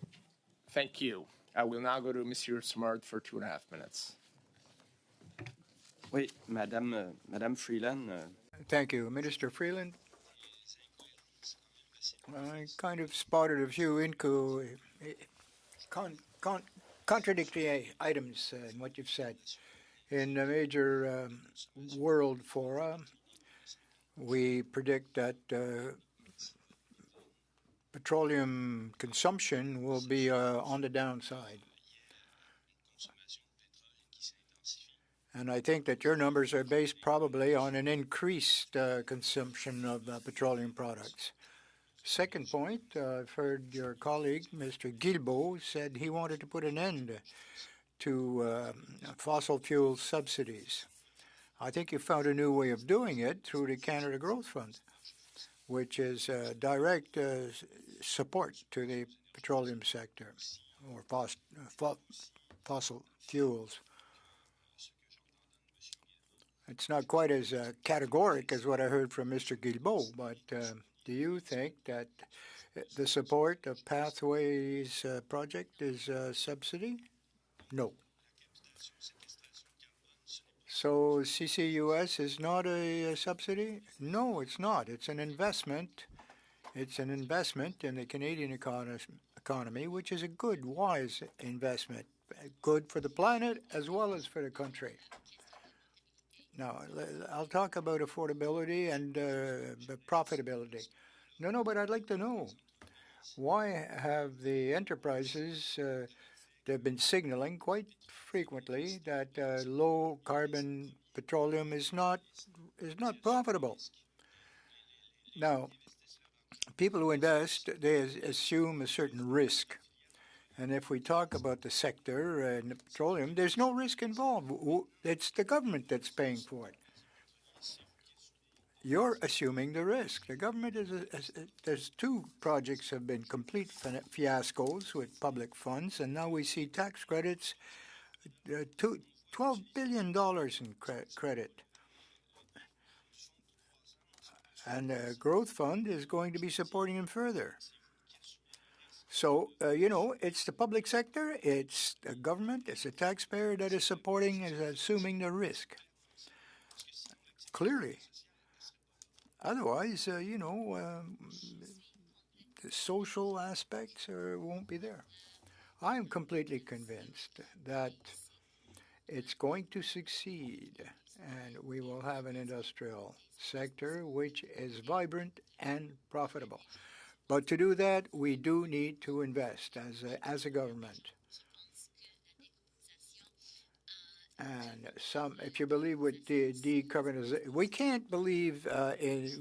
Thank you. We'll now go to Monsieur Simard for 2.5 minutes. Oui, Madame Freeland. Thank you. Minister Freeland, I kind of spotted a few contradictory items in what you've said. In a major world fora, we predict that petroleum consumption will be on the downside. And I think that your numbers are based probably on an increased consumption of petroleum products. Second point, I've heard your colleague, Mr. Guilbeault, said he wanted to put an end to fossil fuel subsidies. I think you found a new way of doing it through the Canada Growth Fund, which is direct support to the petroleum sector or fossil fuels. It's not quite as categoric as what I heard from Mr. Guilbeault, but do you think that the support of Pathways project is a subsidy? No. So CCUS is not a subsidy? No, it's not. It's an investment. It's an investment in the Canadian economy, which is a good, wise investment, good for the planet as well as for the country. Now, I'll talk about affordability and profitability. No, but I'd like to know, why have the enterprises they've been signaling quite frequently that low-carbon petroleum is not profitable? Now, people who invest, they assume a certain risk. And if we talk about the sector and petroleum, there's no risk involved. It's the government that's paying for it. You're assuming the risk. The government there's two projects have been complete fiascos with public funds, and now we see tax credits, $12 billion in credit. And the Growth Fund is going to be supporting them further. So, it's the public sector, it's the government, it's the taxpayer that is supporting, is assuming the risk. Clearly. Otherwise, the social aspects won't be there. I'm completely convinced that it's going to succeed, and we will have an industrial sector which is vibrant and profitable. But to do that, we do need to invest as a government. And if you believe with the decarbonization, we can't believe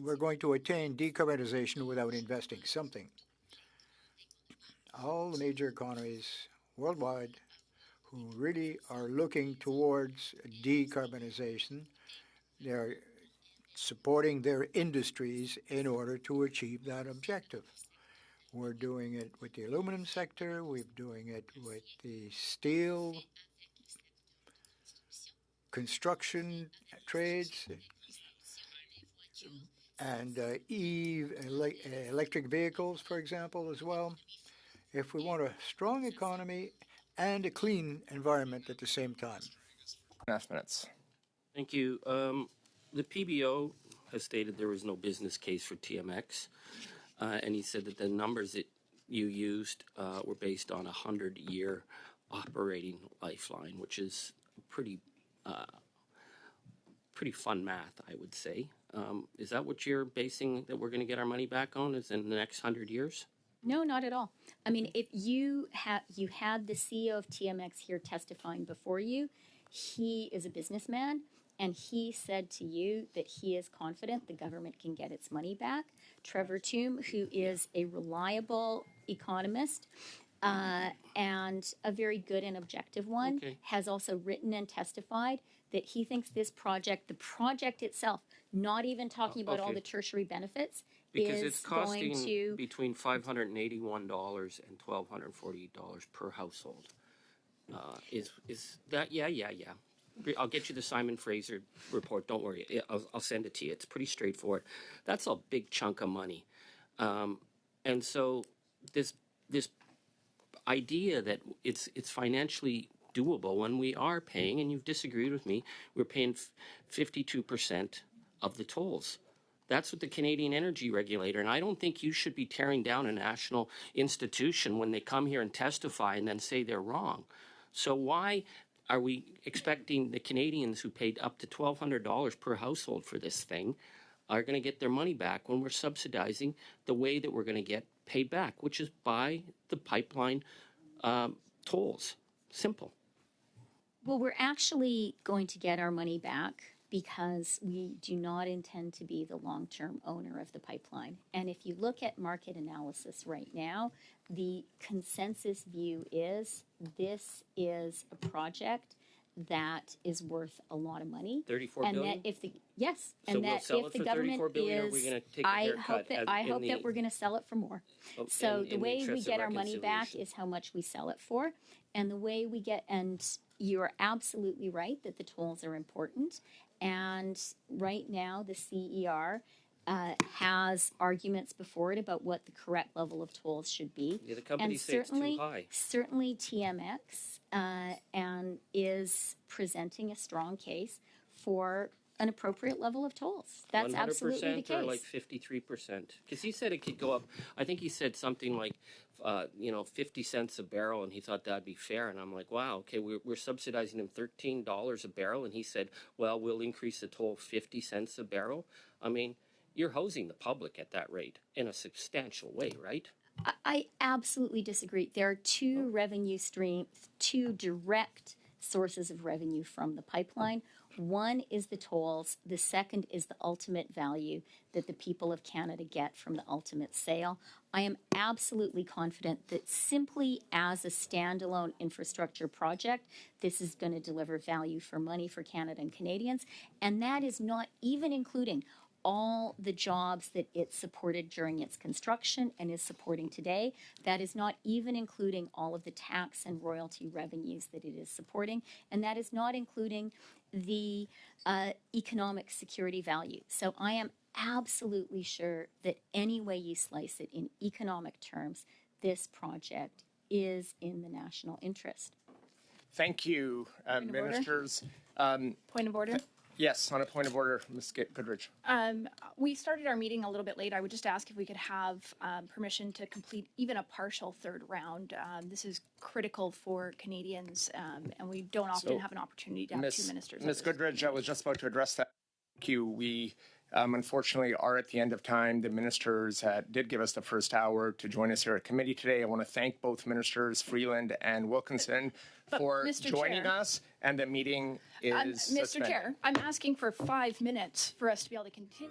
we're going to attain decarbonization without investing something. All the major economies worldwide who really are looking towards decarbonization, they're supporting their industries in order to achieve that objective. We're doing it with the aluminum sector, we're doing it with the steel construction trades and electric vehicles, for example, as well. If we want a strong economy and a clean environment at the same time. 2.5 minutes. Thank you. The PBO has stated there was no business case for TMX, and he said that the numbers that you used were based on a 100-year operating lifeline, which is pretty fun math, I would say. Is that what you're basing that we're going to get our money back on? Is in the next 100 years? No, not at all. I mean, if you had the CEO of TMX here testifying before you, he is a businessman, and he said to you that he is confident the government can get its money back. Trevor Tombe, who is a reliable economist and a very good and objective one, has also written and testified that he thinks this project, the project itself, not even talking about all the tertiary benefits, Because is it's costing going to between $581 and $1,248 per household. Is that? Yeah. I'll get you the Simon Fraser report. Don't worry. I'll send it to you. It's pretty straightforward. That's a big chunk of money. And so this idea that it's financially doable when we are paying, and you've disagreed with me, we're paying 52% of the tolls. That's what the Canadian Energy Regulator, and I don't think you should be tearing down a national institution when they come here and testify and then say they're wrong. So why are we expecting the Canadians who paid up to $1,200 per household for this thing are going to get their money back when we're subsidizing the way that we're going to get paid back, which is by the pipeline tolls? Simple. Well, we're actually going to get our money back because we do not intend to be the long-term owner of the pipeline. And if you look at market analysis right now, the consensus view is this is a project that is worth a lot of money. 34 and billion? that if the yes, So and we'll that sell if it the for government 34 billion, or are we is, gonna take a I haircut hope that as I in hope the- that we're going to sell it for more. So the in the way we interest of get our money back reconciliation. is how much we sell it for, and the way we get. And you are absolutely right that the tolls are important. And right now, the CER has arguments before it about what the correct level of tolls should be. Yeah, the companies and say it's too high. Certainly, TMX and is presenting a strong case for an appropriate level of tolls. That's absolutely the 100% or case. like 53%? Because he said it could go up. I think he said something like, 50 cents a barrel, and he thought that'd be fair. And I'm like, wow, okay, we're subsidizing him $13 a barrel, and he said, well, we'll increase the toll 50 cents a barrel. I mean, you're hosing the public at that rate in a substantial way, right? I absolutely disagree. There are two revenue streams, two direct sources of revenue from the pipeline. One is the tolls. The second is the ultimate value that the people of Canada get from the ultimate sale. I am absolutely confident that simply as a standalone infrastructure project, this is going to deliver value for money for Canada and Canadians. And that is not even including all the jobs that it supported during its construction and is supporting today. That is not even including all of the tax and royalty revenues that it is supporting. And that is not including the economic security value. So I am absolutely sure that any way you slice it in economic terms, this project is in the national interest. Thank you, of order? ministers. Point of order. Yes, on a point of order, Ms. Goodrich. We started our meeting a little bit late. I would just ask if we could have permission to complete even a partial third round. This is critical for Canadians, and we don't often have an opportunity to have two ministers. Ms. Goodrich, I was just about to address that. Thank you. We unfortunately are at the end of time. The ministers did give us the first hour to join us here at committee today. I want to thank both ministers, Freeland and Wilkinson, for Mr. joining Chair. us. And the meeting is Mr. suspended. Chair, I'm asking for 5 minutes for us to be able to continue.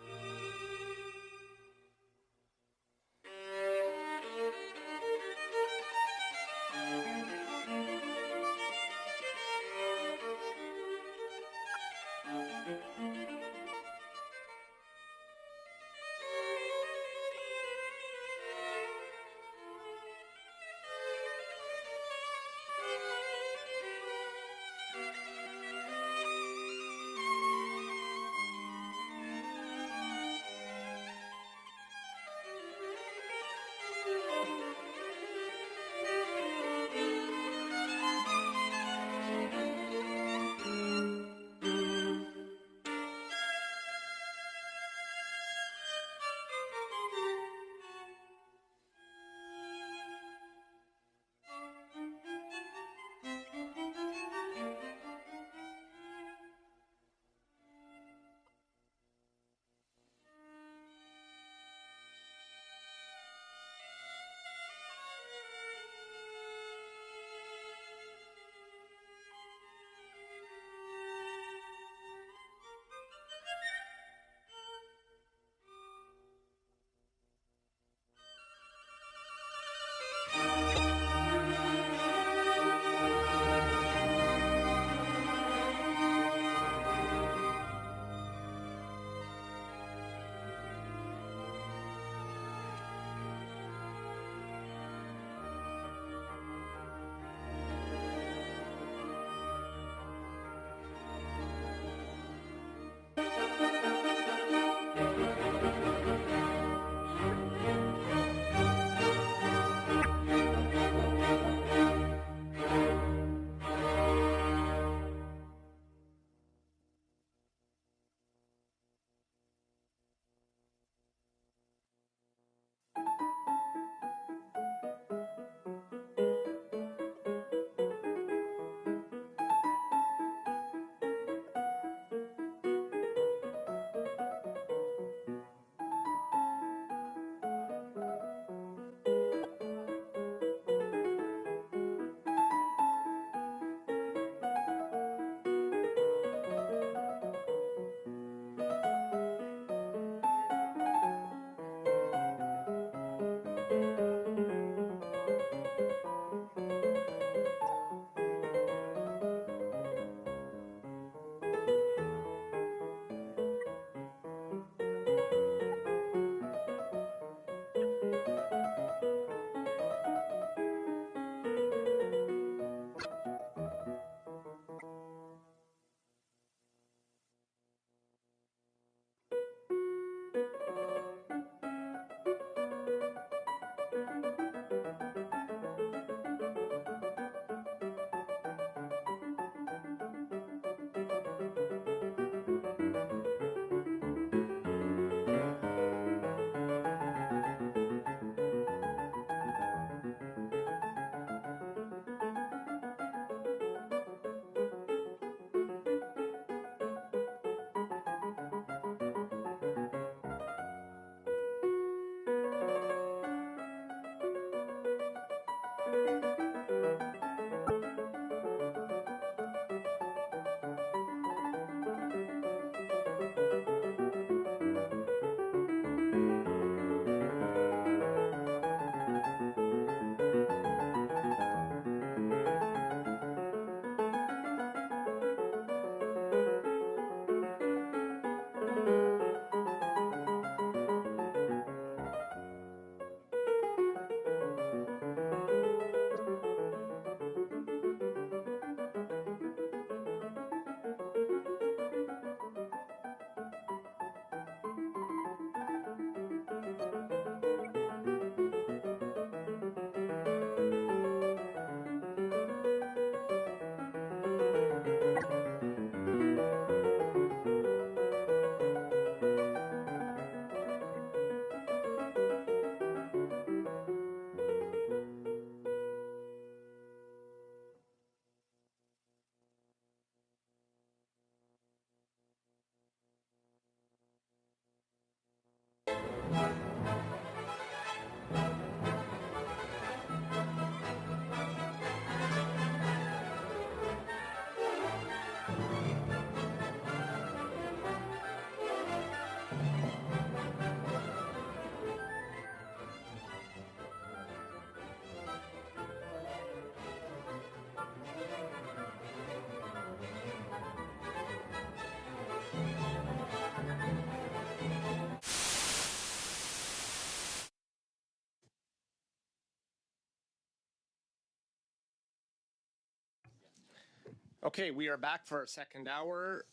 Okay, we are back for our second hour.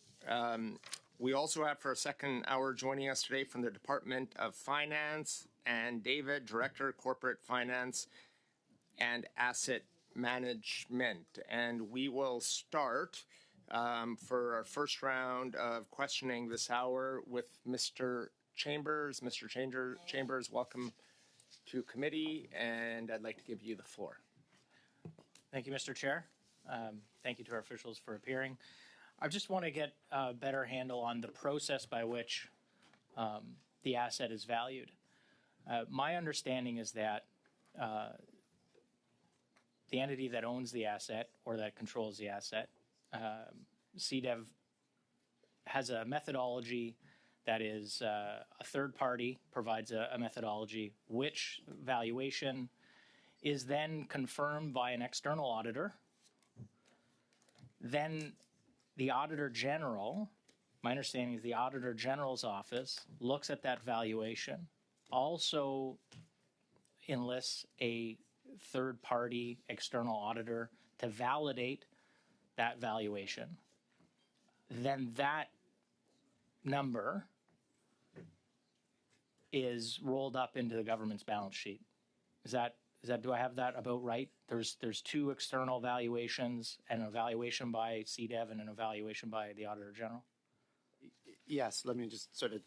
We also have for a second hour joining us today from the Department of Finance, and David, Director of Corporate Finance and Asset Management. And we will start for our first round of questioning this hour with Mr. Chambers. Mr. Chambers, welcome to committee, and I'd like to give you the floor. Thank you, Mr. Chair. Thank you to our officials for appearing. I just want to get a better handle on the process by which the asset is valued. My understanding is that the entity that owns the asset or that controls the asset, CDEV, has a methodology that is a third party provides a methodology which valuation is then confirmed by an external auditor. Then the Auditor General, my understanding is the Auditor General's office looks at that valuation, also enlists a third-party external auditor to validate that valuation. Then that number is rolled up into the government's balance sheet. Do I have that about right? There's two external valuations, an evaluation by CDEV and an evaluation by the Auditor General? Yes, let me just sort of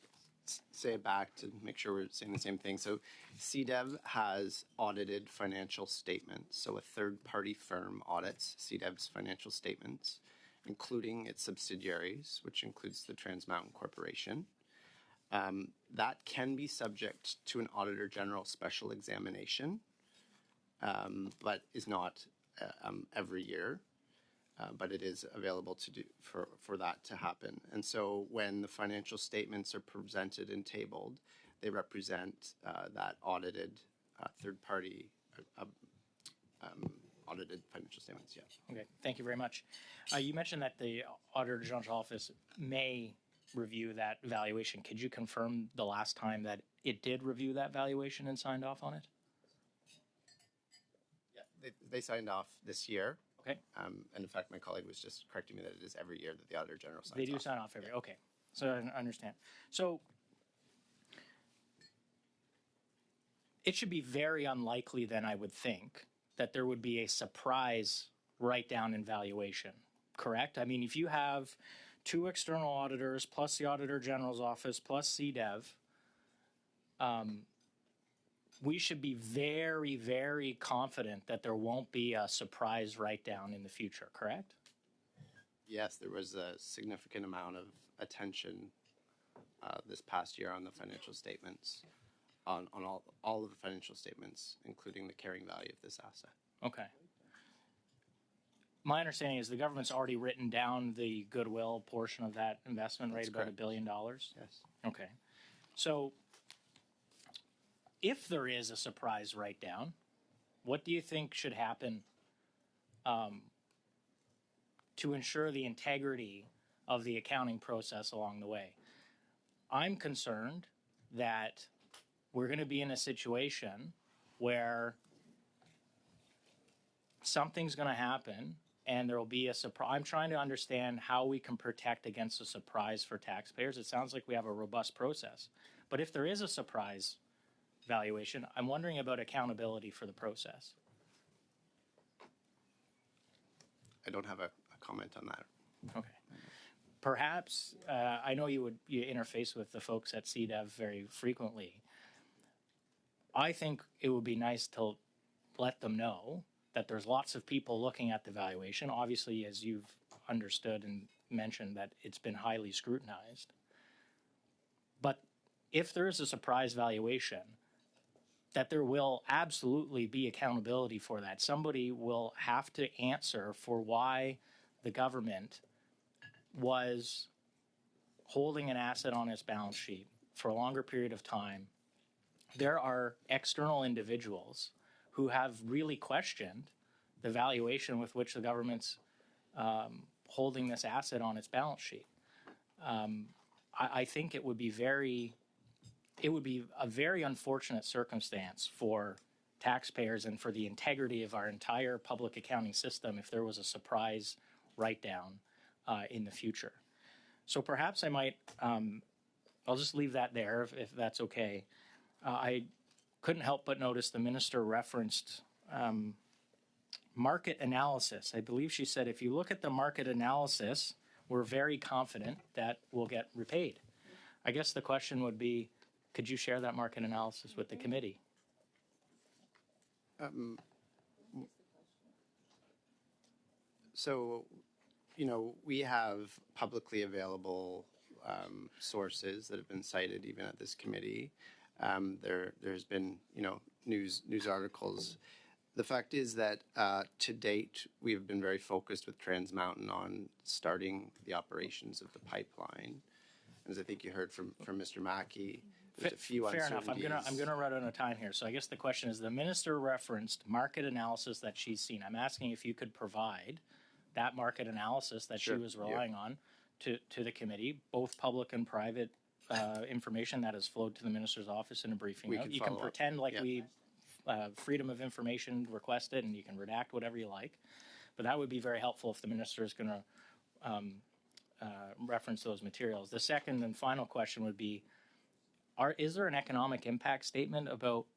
say it back to make sure we're saying the same thing. So CDEV has audited financial statements. So a third-party firm audits CDEV's financial statements, including its subsidiaries, which includes the Trans Mountain Corporation. That can be subject to an Auditor General special examination, but is not every year. But it is available to do for that to happen. And so when the financial statements are presented and tabled, they represent that audited third-party audited financial statements, yeah. Okay, thank you very much. You mentioned that the Auditor General's office may review that valuation. Could you confirm the last time that it did review that valuation and signed off on it? Yeah, they signed off this year. Okay. And in fact, my colleague was just correcting me that it is every year that the Auditor General signs off. They do sign off every, okay. So I understand. So it should be very unlikely then, I would think, that there would be a surprise write-down in valuation, correct? I mean, if you have two external auditors plus the Auditor General's office plus CDEV, we should be very, very confident that there won't be a surprise write-down in the future, correct? Yes, there was a significant amount of attention this past year on the financial statements, on all of the financial statements, including the carrying value of this asset. Okay. My understanding is the government's already written down the goodwill portion of that investment rate, about $1 billion. Yes. Okay. So if there is a surprise write-down, what do you think should happen to ensure the integrity of the accounting process along the way? I'm concerned that we're going to be in a situation where something's going to happen and there will be a surprise. I'm trying to understand how we can protect against a surprise for taxpayers. It sounds like we have a robust process. But if there is a surprise valuation, I'm wondering about accountability for the process. I don't have a comment on that. Okay. Perhaps, I know you interface with the folks at CDEV very frequently. I think it would be nice to let them know that there's lots of people looking at the valuation. Obviously, as you've understood and mentioned, that it's been highly scrutinized. But if there is a surprise valuation, that there will absolutely be accountability for that. Somebody will have to answer for why the government was holding an asset on its balance sheet for a longer period of time. There are external individuals who have really questioned the valuation with which the government's holding this asset on its balance sheet. I think it would be a very unfortunate circumstance for taxpayers and for the integrity of our entire public accounting system if there was a surprise write-down in the future. So perhaps I might, I'll just leave that there if that's okay. I couldn't help but notice the minister referenced market analysis. I believe she said, if you look at the market analysis, we're very confident that we'll get repaid. I guess the question would be, could you share that market analysis with the committee? So, we have publicly available sources that have been cited even at this committee. There's been, news articles. The fact is that to date, we have been very focused with Trans Mountain on starting the operations of the pipeline. As I think you heard from Mr. Mackey, there's a few Fair enough. uncertainties. I'm gonna run out of time here. So I guess the question is, the minister referenced market analysis that she's seen. I'm asking if you could provide that market analysis that she was relying on to the committee, both public and private information that has flowed to the minister's office in a briefing note. You can follow up. pretend like we freedom of information requested, and you can redact whatever you like. But that would be very helpful if the minister is going to reference those materials. The second and final question would be, is there an economic impact statement about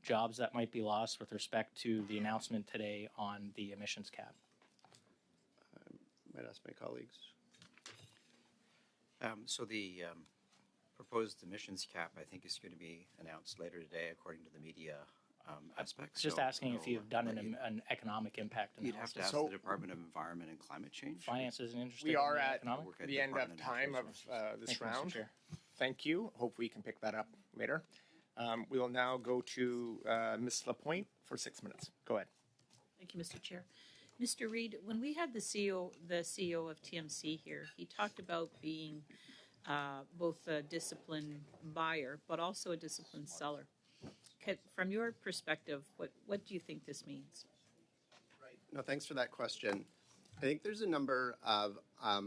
jobs that might be lost with respect to the announcement today on the emissions cap? I might ask my colleagues. So the proposed emissions cap, I think, is going to be announced later today, according to the media aspects. Just asking if you've done an economic impact analysis. You'd have to ask the Department of Environment and Climate Change. Finance isn't interested. We are in at economic? the end of time of this round. Thank you. Hope we can pick that up later. We will now go to Ms. Lapointe for 6 minutes. Go ahead. Thank you, Mr. Chair. Mr. Reid, when we had the CEO of TMC here, he talked about being both a disciplined buyer, but also a disciplined seller. from your perspective, what do you think this means? No, thanks for that question. I think there's a number of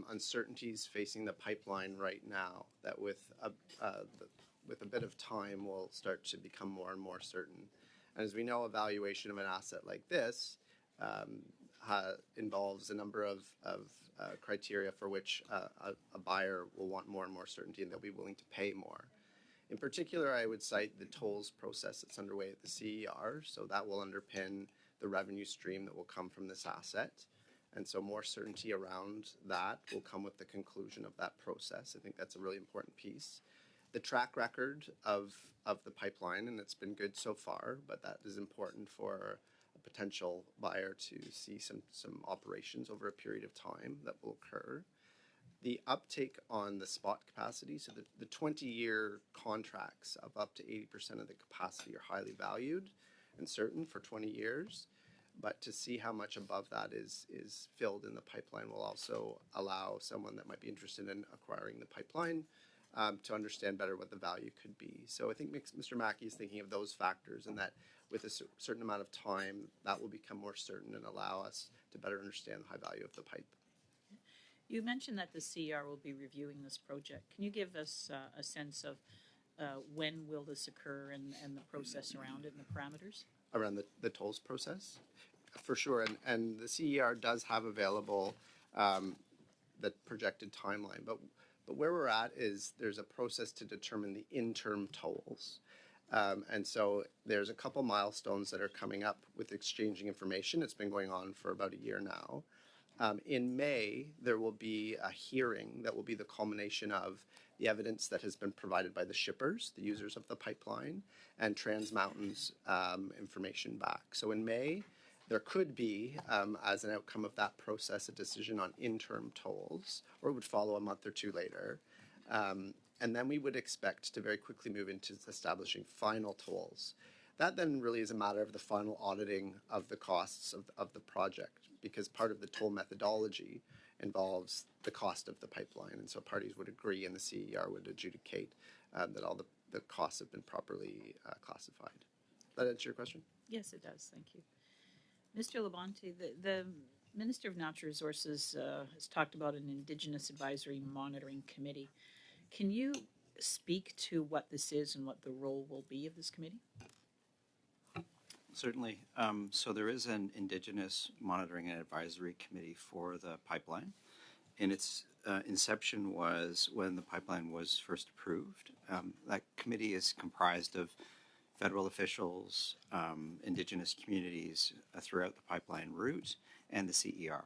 uncertainties facing the pipeline right now that with a bit of time will start to become more and more certain. And as we know, evaluation of an asset like this involves a number of criteria for which a buyer will want more and more certainty, and they'll be willing to pay more. In particular, I would cite the tolls process that's underway at the CER, so that will underpin the revenue stream that will come from this asset. And so more certainty around that will come with the conclusion of that process. I think that's a really important piece. The track record of the pipeline, and it's been good so far, but that is important for a potential buyer to see some operations over a period of time that will occur. The uptake on the spot capacity, so the 20-year contracts of up to 80% of the capacity are highly valued and certain for 20 years. But to see how much above that is filled in the pipeline will also allow someone that might be interested in acquiring the pipeline to understand better what the value could be. So I think Mr. Mackey is thinking of those factors, and that with a certain amount of time, that will become more certain and allow us to better understand the high value of the pipe. You mentioned that the CER will be reviewing this project. Can you give us a sense of when will this occur and the process around it and the parameters? Around the tolls process? For sure, and the CER does have available the projected timeline, but where we're at is there's a process to determine the interim tolls. And so there's a couple milestones that are coming up with exchanging information. It's been going on for about a year now. In May, there will be a hearing that will be the culmination of the evidence that has been provided by the shippers, the users of the pipeline, and Trans Mountain's information back. So in May, there could be, as an outcome of that process, a decision on interim tolls, or it would follow a month or two later. And then we would expect to very quickly move into establishing final tolls. That then really is a matter of the final auditing of the costs of the project, because part of the toll methodology involves the cost of the pipeline. And so parties would agree and the CER would adjudicate that all the costs have been properly classified. Does that answer your question? Yes, it does. Thank you. Mr. Labonte, the Minister of Natural Resources has talked about an Indigenous Advisory Monitoring Committee. Can you speak to what this is and what the role will be of this committee? Certainly. So there is an Indigenous Monitoring and Advisory Committee for the pipeline. And its inception was when the pipeline was first approved. That committee is comprised of federal officials, Indigenous communities throughout the pipeline route, and the CER.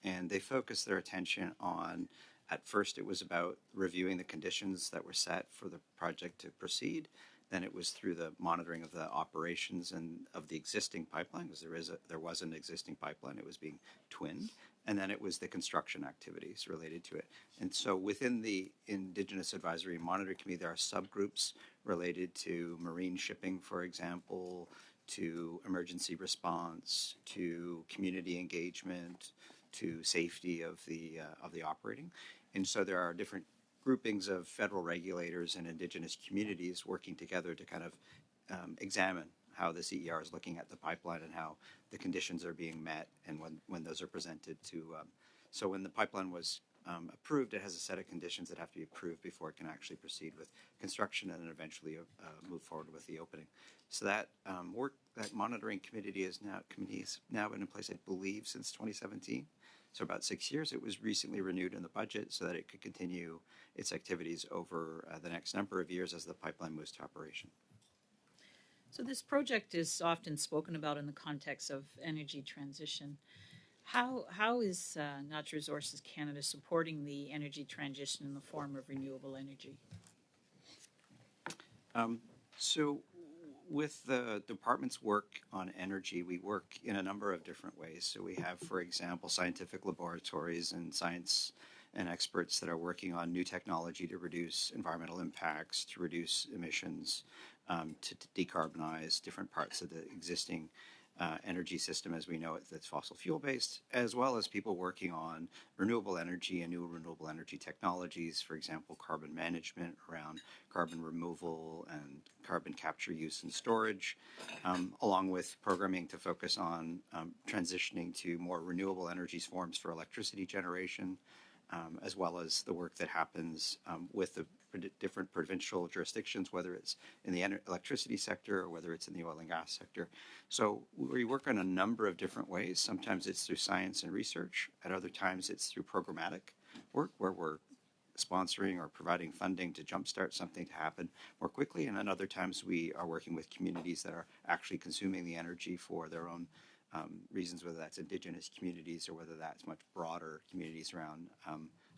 And they focused their attention on, at first it was about reviewing the conditions that were set for the project to proceed. Then it was through the monitoring of the operations and of the existing pipeline, because there was an existing pipeline, it was being twinned. And then it was the construction activities related to it. And so within the Indigenous Advisory and Monitoring Committee, there are subgroups related to marine shipping, for example, to emergency response, to community engagement, to safety of the operating. And so there are different groupings of federal regulators and Indigenous communities working together to kind of examine how the CER is looking at the pipeline and how the conditions are being met and when those are presented to. So when the pipeline was approved, it has a set of conditions that have to be approved before it can actually proceed with construction and then eventually move forward with the opening. So that that monitoring committee has now been in place, I believe, since 2017. So about 6 years. It was recently renewed in the budget so that it could continue its activities over the next number of years as the pipeline moves to operation. So this project is often spoken about in the context of energy transition. How is Natural Resources Canada supporting the energy transition in the form of renewable energy? So with the department's work on energy, we work in a number of different ways. So we have, for example, scientific laboratories and science and experts that are working on new technology to reduce environmental impacts, to reduce emissions, to decarbonize different parts of the existing energy system as we know it that's fossil fuel based, as well as people working on renewable energy and new renewable energy technologies, for example, carbon management around carbon removal and carbon capture, use, and storage, along with programming to focus on transitioning to more renewable energy forms for electricity generation, as well as the work that happens with the different provincial jurisdictions, whether it's in the electricity sector or whether it's in the oil and gas sector. So we work in a number of different ways. Sometimes it's through science and research. At other times it's through programmatic work where we're sponsoring or providing funding to jumpstart something to happen more quickly. And then other times we are working with communities that are actually consuming the energy for their own reasons, whether that's Indigenous communities or whether that's much broader communities around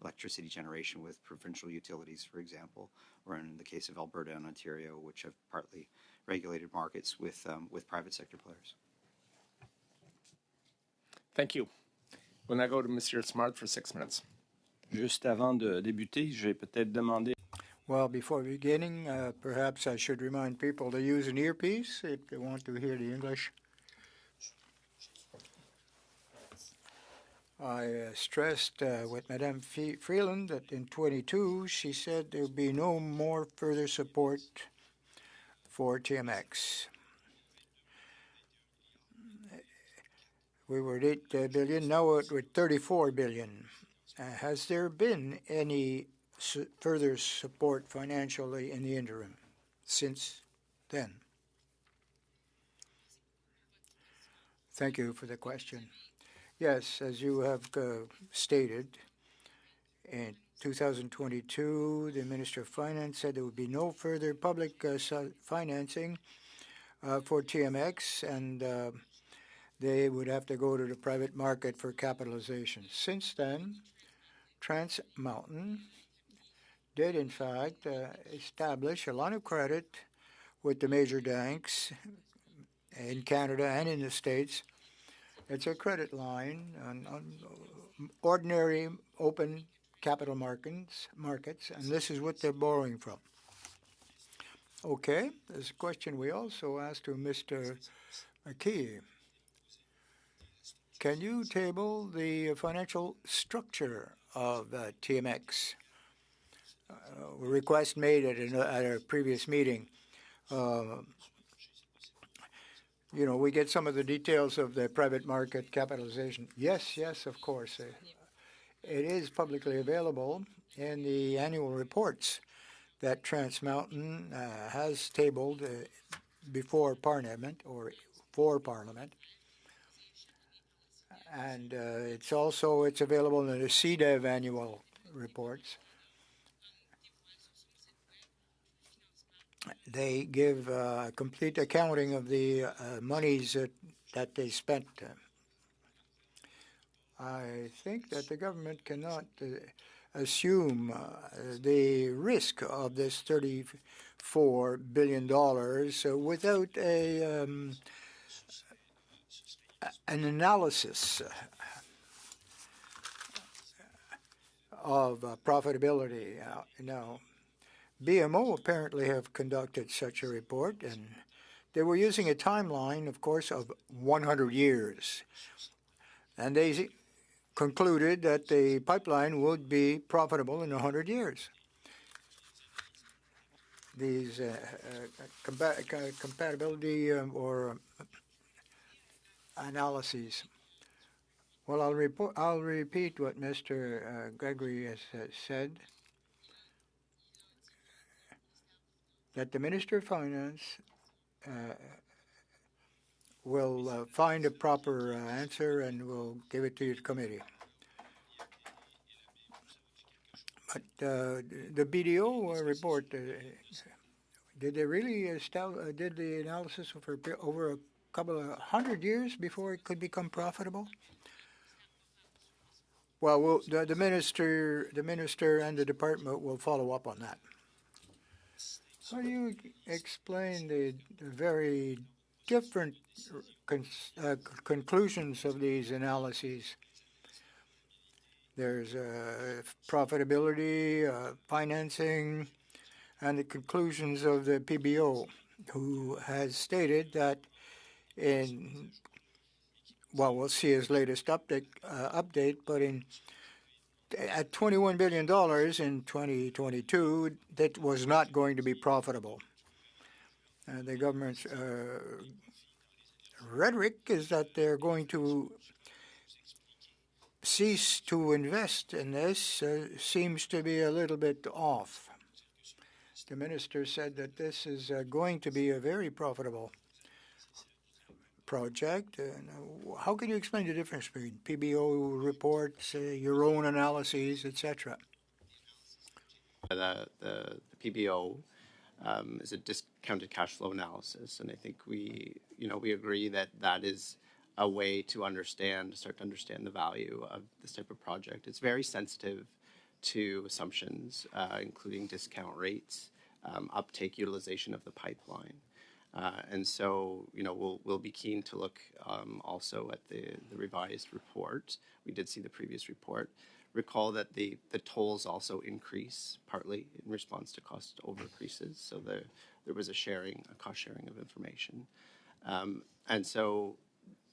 electricity generation with provincial utilities, for example, or in the case of Alberta and Ontario, which have partly regulated markets with private sector players. Thank you. We'll now go to Monsieur Smart for 6 minutes. Juste avant de débuter, je vais peut-être demander. Well, before beginning, perhaps I should remind people to use an earpiece if they want to hear the English. I stressed with Madame Freeland that in 22 she said there would be no more further support for TMX. We were at 8 billion, now we're at 34 billion. Has there been any further support financially in the interim since then? Thank you for the question. Yes, as you have stated, in 2022, the Minister of Finance said there would be no further public financing for TMX, and they would have to go to the private market for capitalization. Since then, Trans Mountain did, in fact, establish a line of credit with the major banks in Canada and in the States. It's a credit line on ordinary open capital markets, and this is what they're borrowing from. Okay, there's a question we also asked to Mr. McKee. Can you table the financial structure of TMX? A request made at a previous meeting. You know, we get some of the details of the private market capitalization. Yes, of course. It is publicly available in the annual reports that Trans Mountain has tabled before Parliament or for Parliament. And it's available in the CDEV annual reports. They give a complete accounting of the monies that they spent. I think that the government cannot assume the risk of this $34 billion without an analysis of profitability. Now, BMO apparently have conducted such a report, and they were using a timeline, of course, of 100 years. And they concluded that the pipeline would be profitable in 100 years. These compatibility or analyses. Well, I'll repeat what Mr. Gregory has said. That the Minister of Finance will find a proper answer and will give it to your committee. But the BDO report, did they really did the analysis for over a couple of 100 years before it could become profitable? Well, the minister and the department will follow up on that. How do you explain the very different conclusions of these analyses? There's profitability, financing, and the conclusions of the PBO, who has stated that in, well, we'll see his latest update, but at $21 billion in 2022, that was not going to be profitable. The government's rhetoric is that they're going to cease to invest in this seems to be a little bit off. The minister said that this is going to be a very profitable project. How can you explain the difference between PBO reports, your own analyses, etc.? The PBO is a discounted cash flow analysis, and I think we agree that that is a way to start to understand the value of this type of project. It's very sensitive to assumptions, including discount rates, uptake utilization of the pipeline. And so, we'll be keen to look also at the revised report. We did see the previous report. Recall that the tolls also increase partly in response to cost overcreases. So there was a cost sharing of information. And so,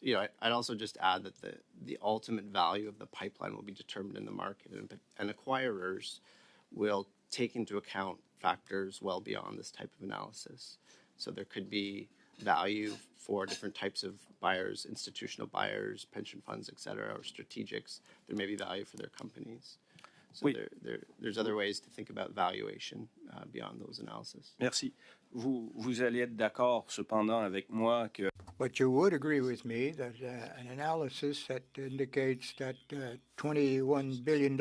I'd also just add that the ultimate value of the pipeline will be determined in the market, and acquirers will take into account factors well beyond this type of analysis. So there could be value for different types of buyers, institutional buyers, pension funds, et cetera, or strategics. There may be value for their companies. So there's other ways to think about valuation beyond those analyses. Merci. Vous allez être d'accord cependant avec moi que... But you would agree with me that an analysis that indicates that $21 billion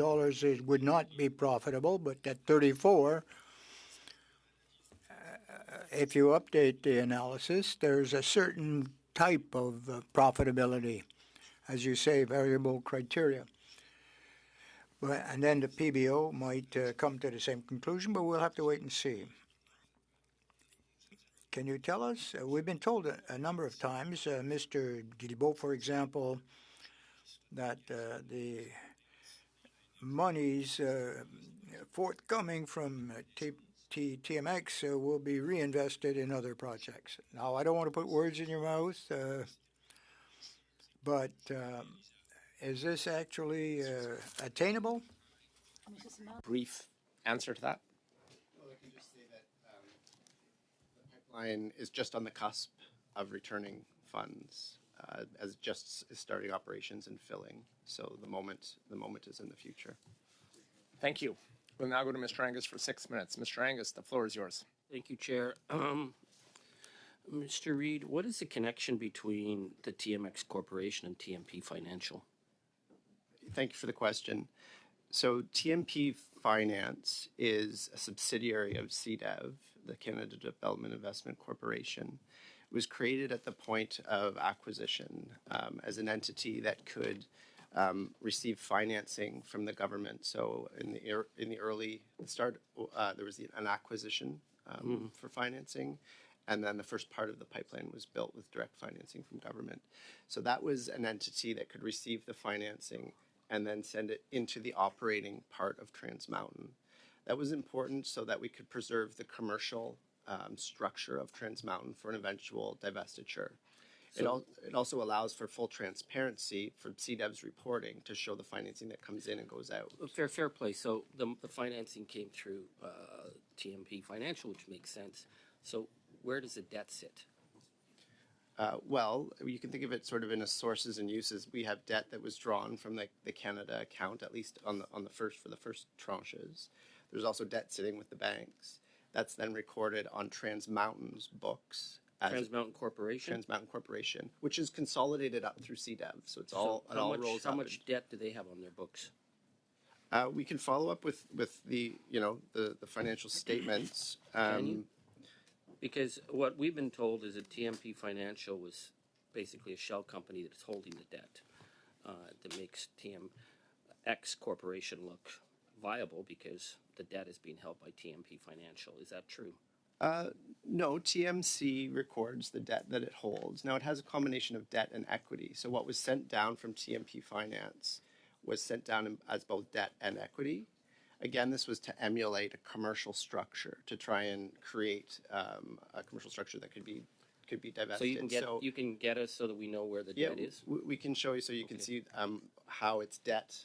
would not be profitable, but that 34, if you update the analysis, there's a certain type of profitability, as you say, variable criteria. And then the PBO might come to the same conclusion, but we'll have to wait and see. Can you tell us? We've been told a number of times, Mr. Guilbeault, for example, that the monies forthcoming from TMX will be reinvested in other projects. Now, I don't want to put words in your mouth, but is this actually attainable? Brief answer to that. Well, I can just say that the pipeline is just on the cusp of returning funds, as just is starting operations and filling. So the moment is in the future. Thank you. We'll now go to Mr. Angus for 6 minutes. Mr. Angus, the floor is yours. Thank you, Chair. Mr. Reid, what is the connection between the TMX Corporation and TMP Financial? Thank you for the question. So TMP Finance is a subsidiary of CDEV, the Canada Development Investment Corporation. It was created at the point of acquisition as an entity that could receive financing from the government. So in the early start, there was an acquisition for financing, and then the first part of the pipeline was built with direct financing from government. So that was an entity that could receive the financing and then send it into the operating part of Trans Mountain. That was important so that we could preserve the commercial structure of Trans Mountain for an eventual divestiture. So it also allows for full transparency for CDEV's reporting to show the financing that comes in and goes out. Fair play. So the financing came through TMP Financial, which makes sense. So where does the debt sit? Well, you can think of it sort of in a sources and uses. We have debt that was drawn from the Canada account, at least for the first tranches. There's also debt sitting with the banks. That's then recorded on Trans Mountain's books. Trans Mountain Corporation? Trans Mountain Corporation, which is consolidated up through CDEV. So it all rolls up. How much debt do they have on their books? We can follow up with the financial statements. Can you? Because what we've been told is that TMP Financial was basically a shell company that's holding the debt that makes TMX Corporation look viable because the debt is being held by TMP Financial. Is that true? No, TMC records the debt that it holds. Now, it has a combination of debt and equity. So what was sent down from TMP Finance was sent down as both debt and equity. Again, this was to emulate a commercial structure, to try and create a commercial structure that could be could be divested. So you can get us so that we know where the yeah, debt is? we can show you so you can see how it's debt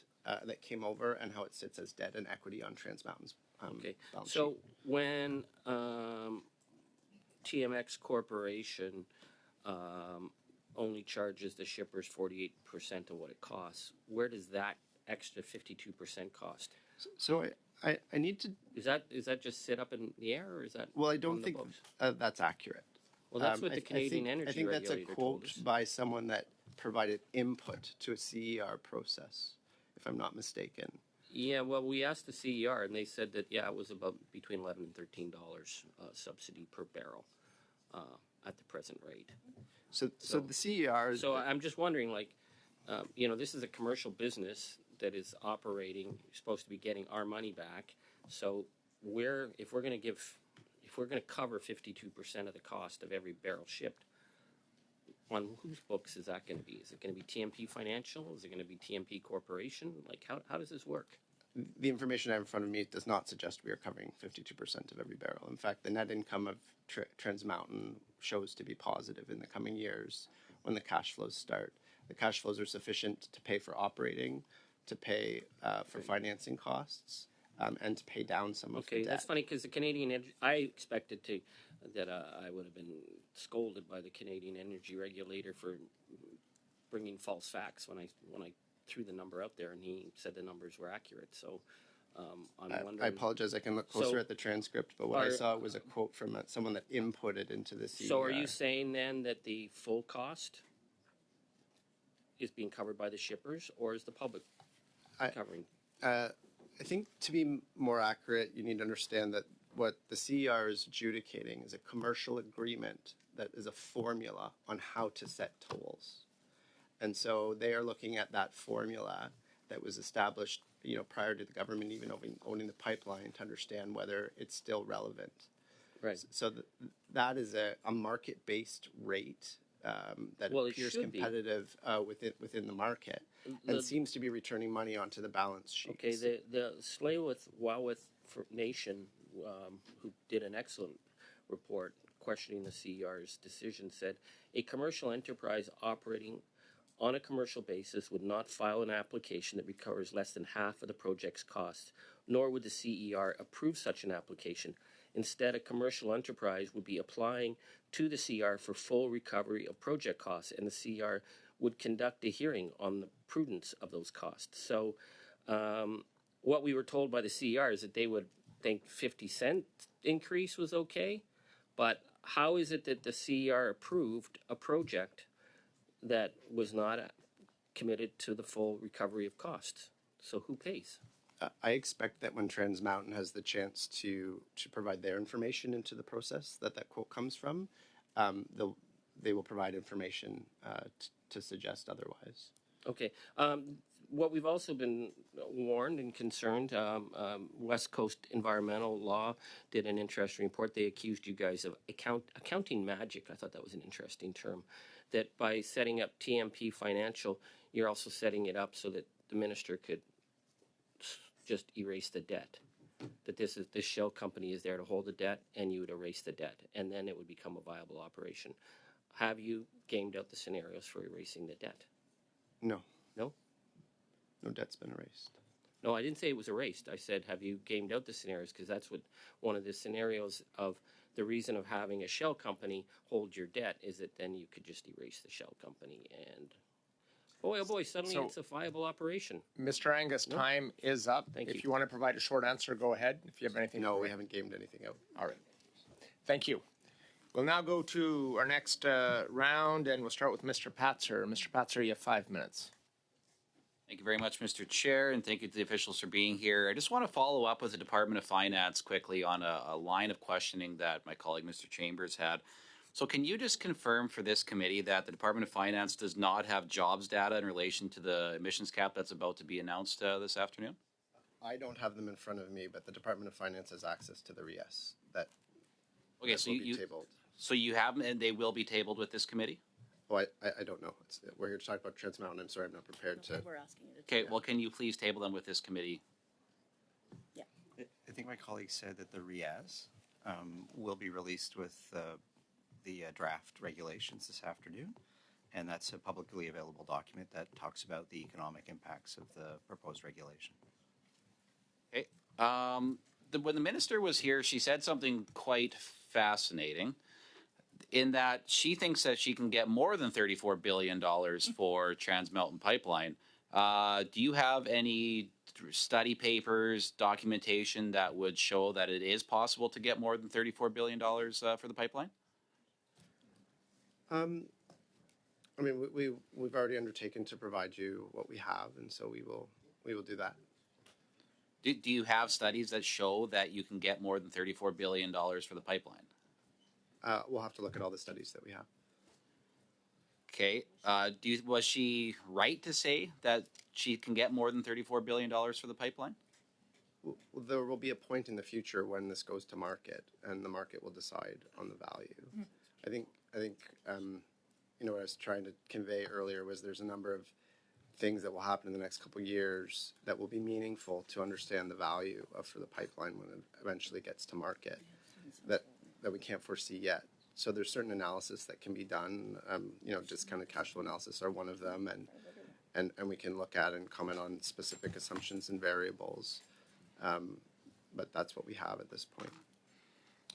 that came over and how it sits as debt and equity on Trans Mountain's Okay, balance so sheet. when TMX Corporation only charges the shippers 48% of what it costs, where does that extra 52% cost? So I need to. Is that just sit up in the air, or is that? Well, I on don't the think books? that's accurate. Well, that's what the I Canadian think, Energy I think that's a Regulator told quote us. by someone that provided input to a CER process, if I'm not mistaken. Yeah, well, we asked the CER, and they said that it was about between $11 and $13 subsidy per barrel at the present rate. So the CER. So I'm just wondering, like, this is a commercial business that is operating. You're supposed to be getting our money back. So if we're going to cover 52% of the cost of every barrel shipped, on whose books is that going to be? Is it going to be TMP Financial? Is it going to be TMP Corporation? Like, how does this work? The information I have in front of me does not suggest we are covering 52% of every barrel. In fact, the net income of Trans Mountain shows to be positive in the coming years when the cash flows start. The cash flows are sufficient to pay for operating, to pay for financing costs, and to pay down some of the Okay, debt. that's funny because the Canadian, I expected that I would have been scolded by the Canadian Energy Regulator for bringing false facts when I threw the number out there, and he said the numbers were accurate. So I'm wondering. I apologize. I can look closer So at the transcript, but what I saw was a quote from someone that inputted into the CER. So are you saying then that the full cost is being covered by the shippers, or is the public covering? I think to be more accurate, you need to understand that what the CER is adjudicating is a commercial agreement that is a formula on how to set tolls. And so they are looking at that formula that was established, prior to the government even owning the pipeline to understand whether it's still relevant. Right. So that is a market-based rate that Well, it appears should be. competitive within the market and seems to be returning money onto the balance sheet. Okay, the Slawith Nation, who did an excellent report questioning the CER's decision, said a commercial enterprise operating on a commercial basis would not file an application that recovers less than half of the project's costs, nor would the CER approve such an application. Instead, a commercial enterprise would be applying to the CER for full recovery of project costs, and the CER would conduct a hearing on the prudence of those costs. So what we were told by the CER is that they would think 50-cent increase was okay, but how is it that the CER approved a project that was not committed to the full recovery of costs? So who pays? I expect that when Trans Mountain has the chance to provide their information into the process that quote comes from, they will provide information to suggest otherwise. Okay. What we've also been warned and concerned, West Coast Environmental Law did an interesting report. They accused you guys of accounting magic. I thought that was an interesting term. That by setting up TMP Financial, you're also setting it up so that the minister could just erase the debt. That this shell company is there to hold the debt, and you would erase the debt, and then it would become a viable operation. Have you gamed out the scenarios for erasing the debt? No. No? No debt's been erased. No, I didn't say it was erased. I said, have you gamed out the scenarios? Because that's what one of the scenarios of the reason of having a shell company hold your debt is that then you could just erase the shell company, and boy, oh boy, suddenly So- it's a viable operation. Mr. Angus, time is up. Thank If you. you want to provide a short answer, go ahead. If you have anything. No, to we add. haven't gamed anything out. All right. Thank you. We'll now go to our next round, and we'll start with Mr. Patzer. Mr. Patzer, you have 5 minutes. Thank you very much, Mr. Chair, and thank you to the officials for being here. I just want to follow up with the Department of Finance quickly on a line of questioning that my colleague, Mr. Chambers, had. So can you just confirm for this committee that the Department of Finance does not have jobs data in relation to the emissions cap that's about to be announced this afternoon? I don't have them in front of me, but the Department of Finance has access to the RES that Okay, that so will be you tabled. so you have them and they will be tabled with this committee? Oh, I don't know. We're here to talk about Trans Mountain. I'm sorry, I'm not prepared to. We're asking you to. Okay, well, can you please table them with this committee? I think my colleague said that the REAS will be released with the draft regulations this afternoon, and that's a publicly available document that talks about the economic impacts of the proposed regulation. Okay. When the minister was here, she said something quite fascinating in that she thinks that she can get more than $34 billion for Trans Mountain Pipeline. Do you have any study papers, documentation that would show that it is possible to get more than $34 billion for the pipeline? I mean, we've already undertaken to provide you what we have, and so we will do that. Do you have studies that show that you can get more than $34 billion for the pipeline? We'll have to look at all the studies that we have. Okay. Was she right to say that she can get more than $34 billion for the pipeline? Well, there will be a point in the future when this goes to market, and the market will decide on the value. I think what I was trying to convey earlier was there's a number of things that will happen in the next couple of years that will be meaningful to understand the value for the pipeline when it eventually gets to market that we can't foresee yet. So there's certain analysis that can be done. Discounted cash flow analysis are one of them, and we can look at and comment on specific assumptions and variables. But that's what we have at this point.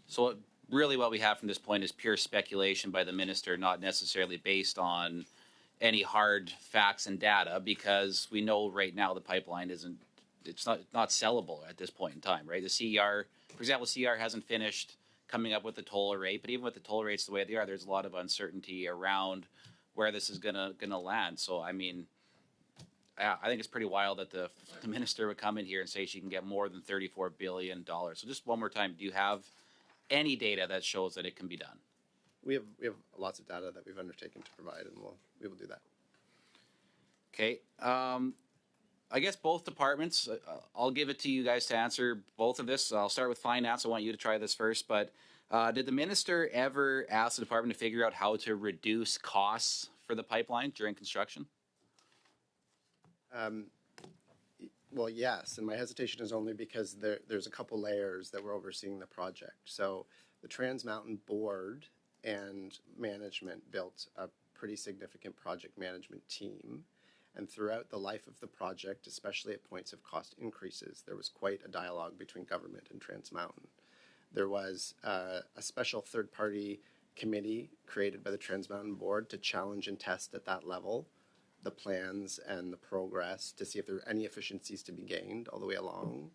So really what we have from this point is pure speculation by the minister, not necessarily based on any hard facts and data, because we know right now the pipeline it's not sellable at this point in time, right? The CER, for example, CER hasn't finished coming up with the toll rate, but even with the toll rates the way they are, there's a lot of uncertainty around where this is gonna land. So I mean, I think it's pretty wild that the minister would come in here and say she can get more than $34 billion. So just one more time, do you have any data that shows that it can be done? We have lots of data that we've undertaken to provide, and we will do that. Okay. I guess both departments, I'll give it to you guys to answer both of this. I'll start with finance. I want you to try this first, but did the minister ever ask the department to figure out how to reduce costs for the pipeline during construction? Well, yes, and my hesitation is only because there's a couple layers that we're overseeing the project. So the Trans Mountain Board and management built a pretty significant project management team. And throughout the life of the project, especially at points of cost increases, there was quite a dialogue between government and Trans Mountain. There was a special third-party committee created by the Trans Mountain Board to challenge and test at that level the plans and the progress to see if there were any efficiencies to be gained all the way along.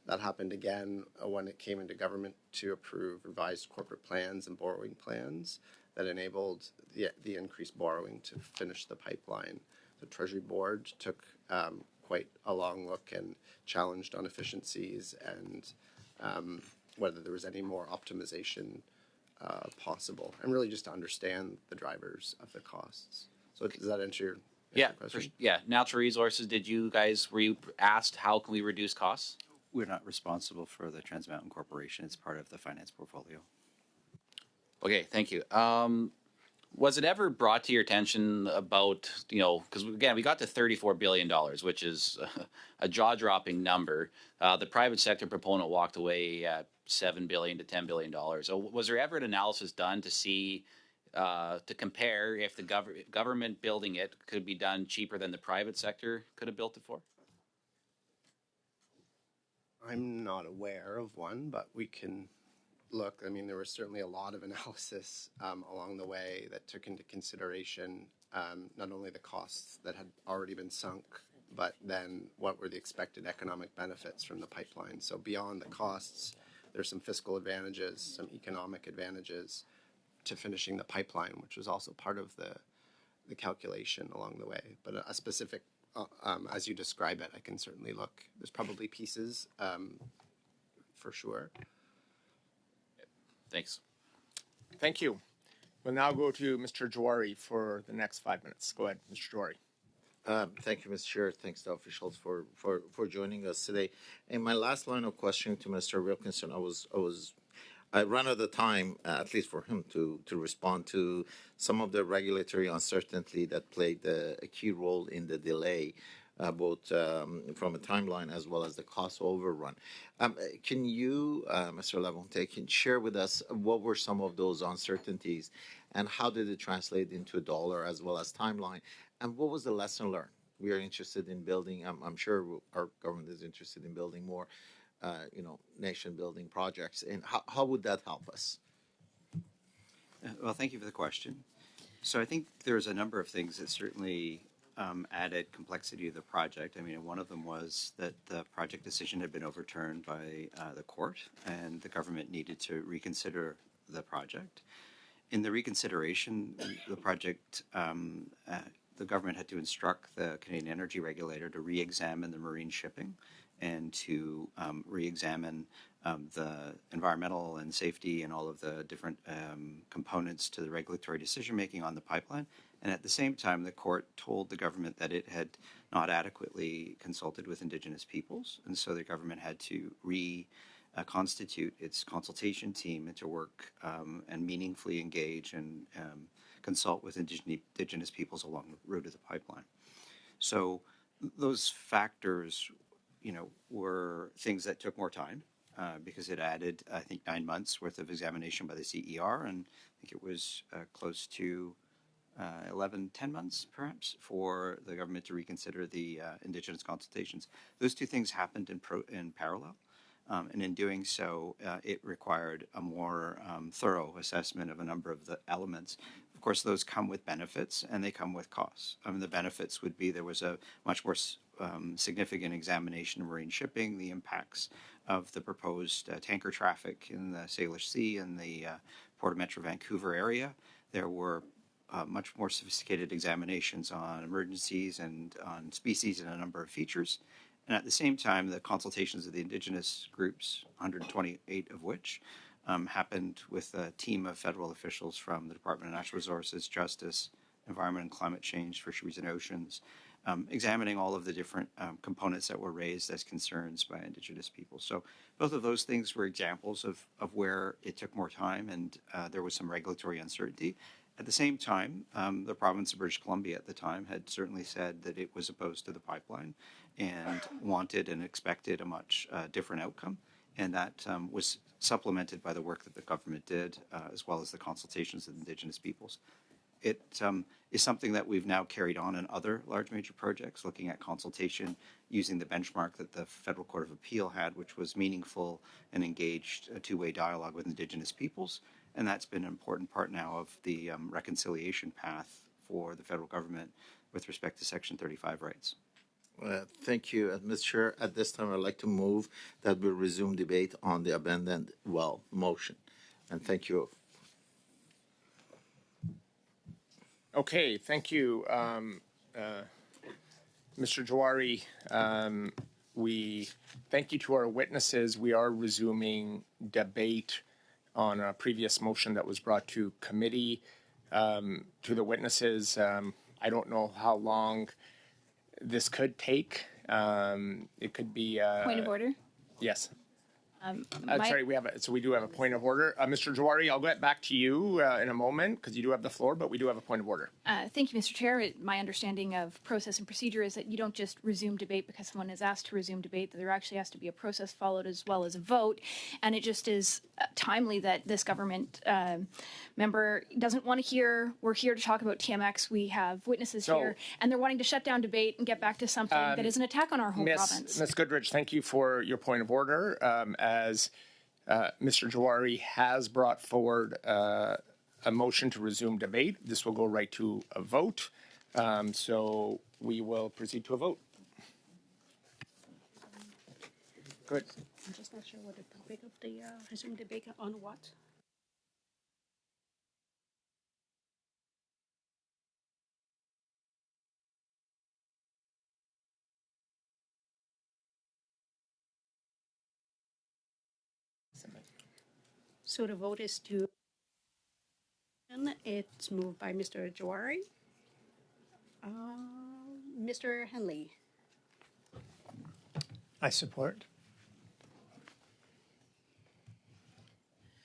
That happened again when it came into government to approve revised corporate plans and borrowing plans that enabled the increased borrowing to finish the pipeline. The Treasury Board took quite a long look and challenged on efficiencies and whether there was any more optimization possible, and really just to understand the drivers of the costs. So does that answer your question? Natural Resources, were you asked how can we reduce costs? We're not responsible for the Trans Mountain Corporation. It's part of the finance portfolio. Okay, thank you. Was it ever brought to your attention about, because again, we got to $34 billion, which is a jaw-dropping number. The private sector proponent walked away at $7 billion to $10 billion. So was there ever an analysis done to see, to compare if the government building it could be done cheaper than the private sector could have built it for? I'm not aware of one, but we can look. I mean, there was certainly a lot of analysis along the way that took into consideration not only the costs that had already been sunk, but then what were the expected economic benefits from the pipeline. So beyond the costs, there's some fiscal advantages, some economic advantages to finishing the pipeline, which was also part of the calculation along the way. But a specific as you describe it, I can certainly look. There's probably pieces for sure. Thanks. Thank you. We'll now go to Mr. Jawari for the next 5 minutes. Go ahead, Mr. Jawari. Thank you, Mr. Chair. Thanks to officials for joining us today. In my last line of questioning to Mr. Wilkinson, I ran out of time, at least for him to respond to some of the regulatory uncertainty that played a key role in the delay. both from a timeline as well as the cost overrun. Can you, Mr. Lavonte, can share with us what were some of those uncertainties and how did it translate into a dollar as well as timeline? And what was the lesson learned? We are interested in building, I'm sure our government is interested in building more, nation building projects. And how would that help us? Well, thank you for the question. So I think there's a number of things that certainly added complexity to the project. I mean, one of them was that the project decision had been overturned by the court, and the government needed to reconsider the project. In the reconsideration, the project, the government had to instruct the Canadian Energy Regulator to re-examine the marine shipping and to re-examine the environmental and safety and all of the different components to the regulatory decision-making on the pipeline. And at the same time, the court told the government that it had not adequately consulted with Indigenous peoples, and so the government had to reconstitute its consultation team and to work and meaningfully engage and consult with Indigenous peoples along the route of the pipeline. So those factors, were things that took more time because it added, I think, 9 months worth of examination by the CER, and I think it was close to 10 months, perhaps, for the government to reconsider the Indigenous consultations. Those two things happened in parallel, and in doing so, it required a more thorough assessment of a number of the elements. Of course, those come with benefits, and they come with costs. The benefits would be there was a much more significant examination of marine shipping, the impacts of the proposed tanker traffic in the Salish Sea and the Port of Metro Vancouver area. There were much more sophisticated examinations on emergencies and on species and a number of features. And at the same time, the consultations of the Indigenous groups, 128 of which, happened with a team of federal officials from the Department of Natural Resources, Justice, Environment and Climate Change, Fisheries and Oceans, examining all of the different components that were raised as concerns by Indigenous people. So both of those things were examples of where it took more time and there was some regulatory uncertainty. At the same time, the province of British Columbia at the time had certainly said that it was opposed to the pipeline and wanted and expected a much different outcome. And that was supplemented by the work that the government did, as well as the consultations with Indigenous peoples. It is something that we've now carried on in other large major projects, looking at consultation using the benchmark that the Federal Court of Appeal had, which was meaningful and engaged a two-way dialogue with Indigenous peoples. And that's been an important part now of the reconciliation path for the federal government with respect to Section 35 rights. Thank you, Mr. Chair. At this time, I'd like to move that we resume debate on the abandoned well motion. And thank you. Okay, thank you, Mr. Jawari. We thank you to our witnesses. We are resuming debate on a previous motion that was brought to committee. To the witnesses, I don't know how long this could take. It could be Point of order. Yes. Sorry, we do have a point of order. Mr. Jawari, I'll get back to you in a moment because you do have the floor, but we do have a point of order. Thank you, Mr. Chair. My understanding of process and procedure is that you don't just resume debate because someone is asked to resume debate, that there actually has to be a process followed as well as a vote. And it just is timely that this government member doesn't want to hear. We're here to talk about TMX. We have witnesses here, and they're wanting to shut down debate and get back to something that is an attack on our home province. Ms. Goodrich, thank you for your point of order. As Mr. Jawari has brought forward a motion to resume debate, this will go right to a vote. So we will proceed to a vote. Good. I'm just not sure what the topic of the resume debate on what. So the vote is to, and it's moved by Mr. Jawari. Mr. Henley. I support.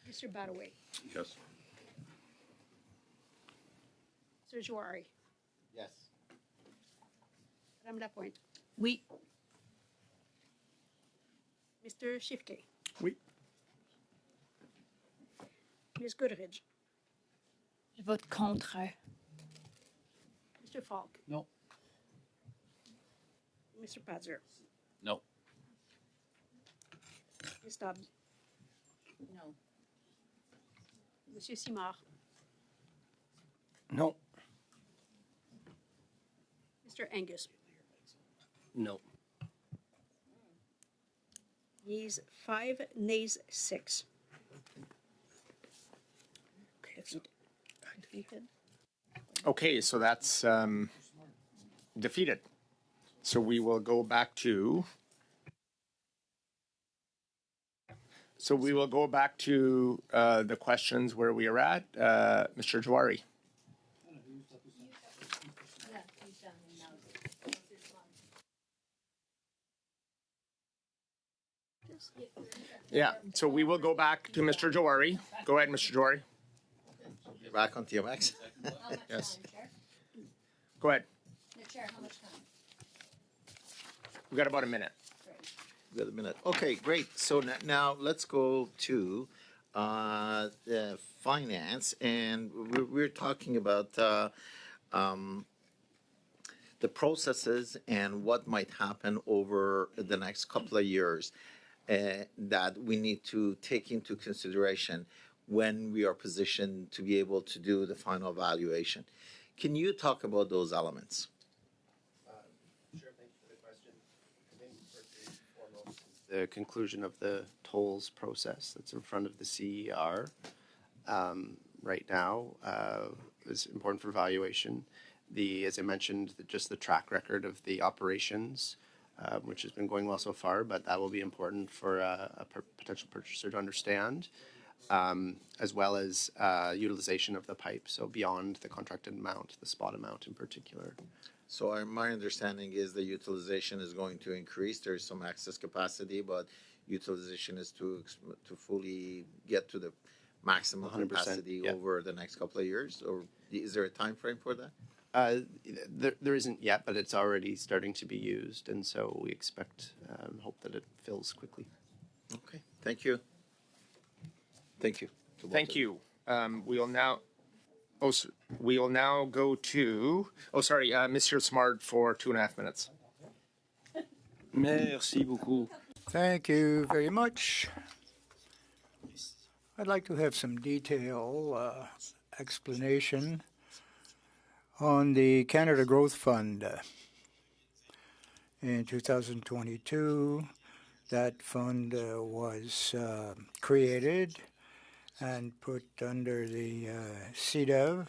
Mr. Badaway. Yes. Mr. Jawari. Yes. Madame Lapointe. Oui. Mr. Shifke. Oui. Ms. Goodrich. Je vote contre. Mr. Falk. No. Mr. Patzer. No. Ms. Stubbs. No. Monsieur Simard. No. Mr. Angus. No. Yeas 5, nays 6. Defeated. Okay, so that's defeated. So we will go back to. So we will go back to the questions where we are at. Mr. Jawari. Yeah, so we will go back to Mr. Jawari. Go ahead, Mr. Jawari. Back on TMX. Yes. Go ahead. Chair, how much time? We've got about a minute. We've got a minute. Okay, great. So now let's go to the finance, and we're talking about the processes and what might happen over the next couple of years that we need to take into consideration when we are positioned to be able to do the final evaluation. Can you talk about those elements? Sure, thank you for the question. I think first and foremost is the conclusion of the tolls process that's in front of the CER right now is important for evaluation. As I mentioned, just the track record of the operations, which has been going well so far, but that will be important for a potential purchaser to understand. As well as utilization of the pipe, so beyond the contracted amount, the spot amount in particular. So my understanding is the utilization is going to increase. There's some excess capacity, but utilization is to fully get to the maximum 100%, capacity yeah. over the next couple of years? Or is there a time frame for that? There isn't yet, but it's already starting to be used, and so we expect, hope that it fills quickly. Okay, thank you. Thank you. Thank you. We will now. We will now go to. Monsieur Smart for 2.5 minutes. Merci beaucoup. Thank you very much. I'd like to have some detail explanation on the Canada Growth Fund. In 2022, that fund was created and put under the CDEV,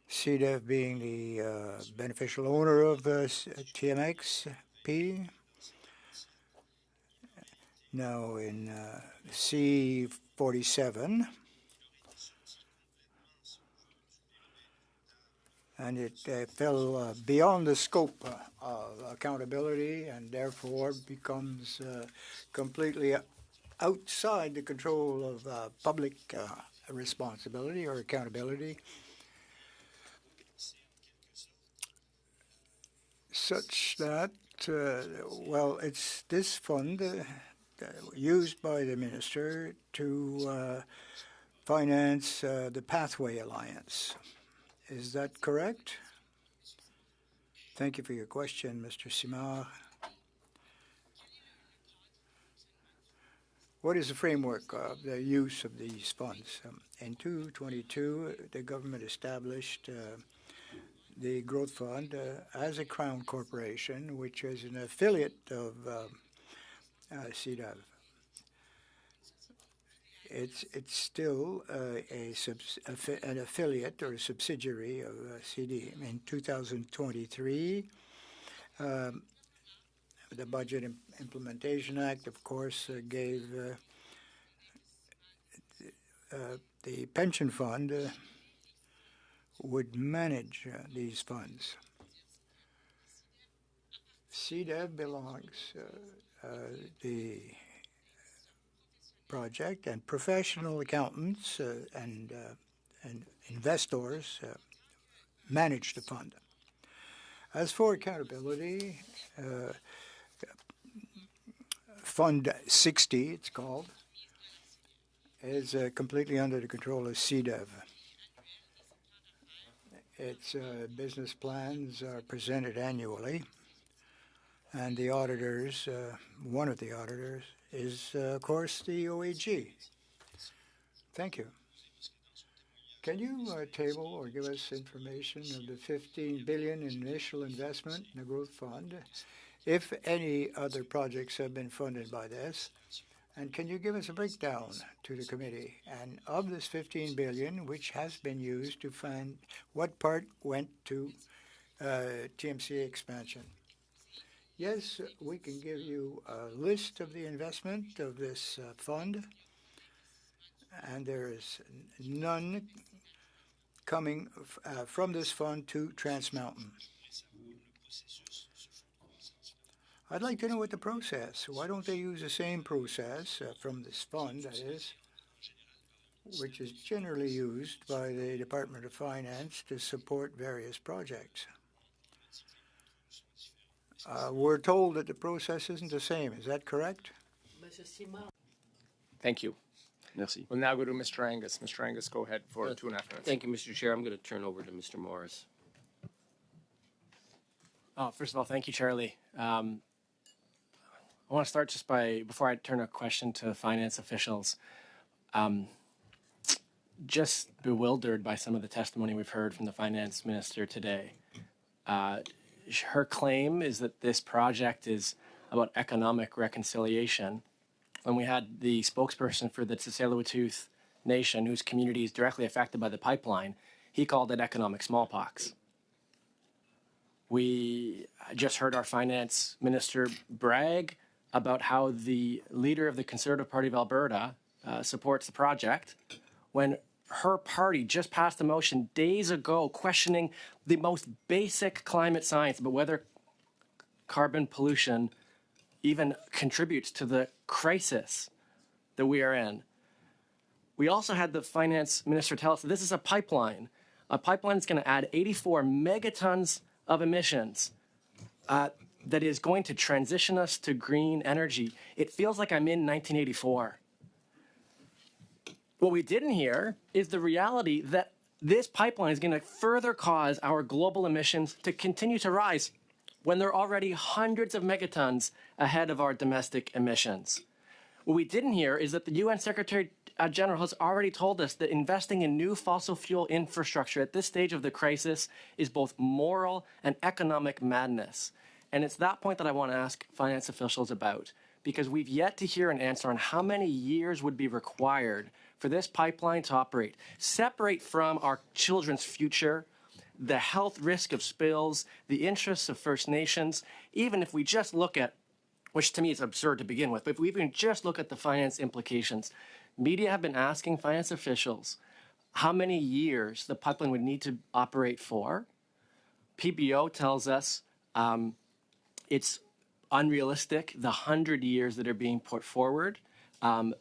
CDEV being the beneficial owner of TMXP. Now in C47, and it fell beyond the scope of accountability and therefore becomes completely outside the control of public responsibility or accountability, such that, it's this fund used by the minister to finance the Pathway Alliance. Is that correct? Thank you for your question, Mr. Simard. What is the framework of the use of these funds? In 2022, the government established the Growth Fund as a Crown Corporation, which is an affiliate of CDEV. It's still an affiliate or a subsidiary of CD. In 2023, the Budget Implementation Act, of course, gave the pension fund would manage these funds. CDEV belongs the project, and professional accountants and investors manage the fund. As for accountability, Fund 60, it's called, is completely under the control of CDEV. Its business plans are presented annually, and the auditors, one of the auditors, is, of course, the OAG. Thank you. Can you table or give us information of the $15 billion initial investment in the growth fund, if any other projects have been funded by this? And can you give us a breakdown to the committee? And of this $15 billion, which has been used to fund, what part went to TMCA expansion? Yes, we can give you a list of the investment of this fund, and there is none coming from this fund to Trans Mountain. I'd like to know what the process. Why don't they use the same process from this fund, that is, which is generally used by the Department of Finance to support various projects? We're told that the process isn't the same. Is that correct? Thank you. Merci. We'll now go to Mr. Angus. Mr. Angus, go ahead for 2.5 minutes. Thank you, Mr. Chair. I'm going to turn over to Mr. Morris. First of all, thank you, Charlie. I want to start just by, before I turn a question to finance officials, just bewildered by some of the testimony we've heard from the finance minister today. Her claim is that this project is about economic reconciliation. When we had the spokesperson for the Tsleil-Waututh Nation, whose community is directly affected by the pipeline, he called it economic smallpox. We just heard our finance minister brag about how the leader of the Conservative Party of Alberta supports the project, when her party just passed a motion days ago questioning the most basic climate science about whether carbon pollution even contributes to the crisis that we are in. We also had the finance minister tell us that this is a pipeline. A pipeline is going to add 84 megatons of emissions that is going to transition us to green energy. It feels like I'm in 1984. What we didn't hear is the reality that this pipeline is going to further cause our global emissions to continue to rise when they're already hundreds of megatons ahead of our domestic emissions. What we didn't hear is that the UN Secretary General has already told us that investing in new fossil fuel infrastructure at this stage of the crisis is both moral and economic madness. And it's that point that I want to ask finance officials about, because we've yet to hear an answer on how many years would be required for this pipeline to operate, separate from our children's future, the health risk of spills, the interests of First Nations. Even if we just look at, which to me is absurd to begin with, but if we even just look at the finance implications, media have been asking finance officials how many years the pipeline would need to operate for. PBO tells us it's unrealistic, the 100 years that are being put forward.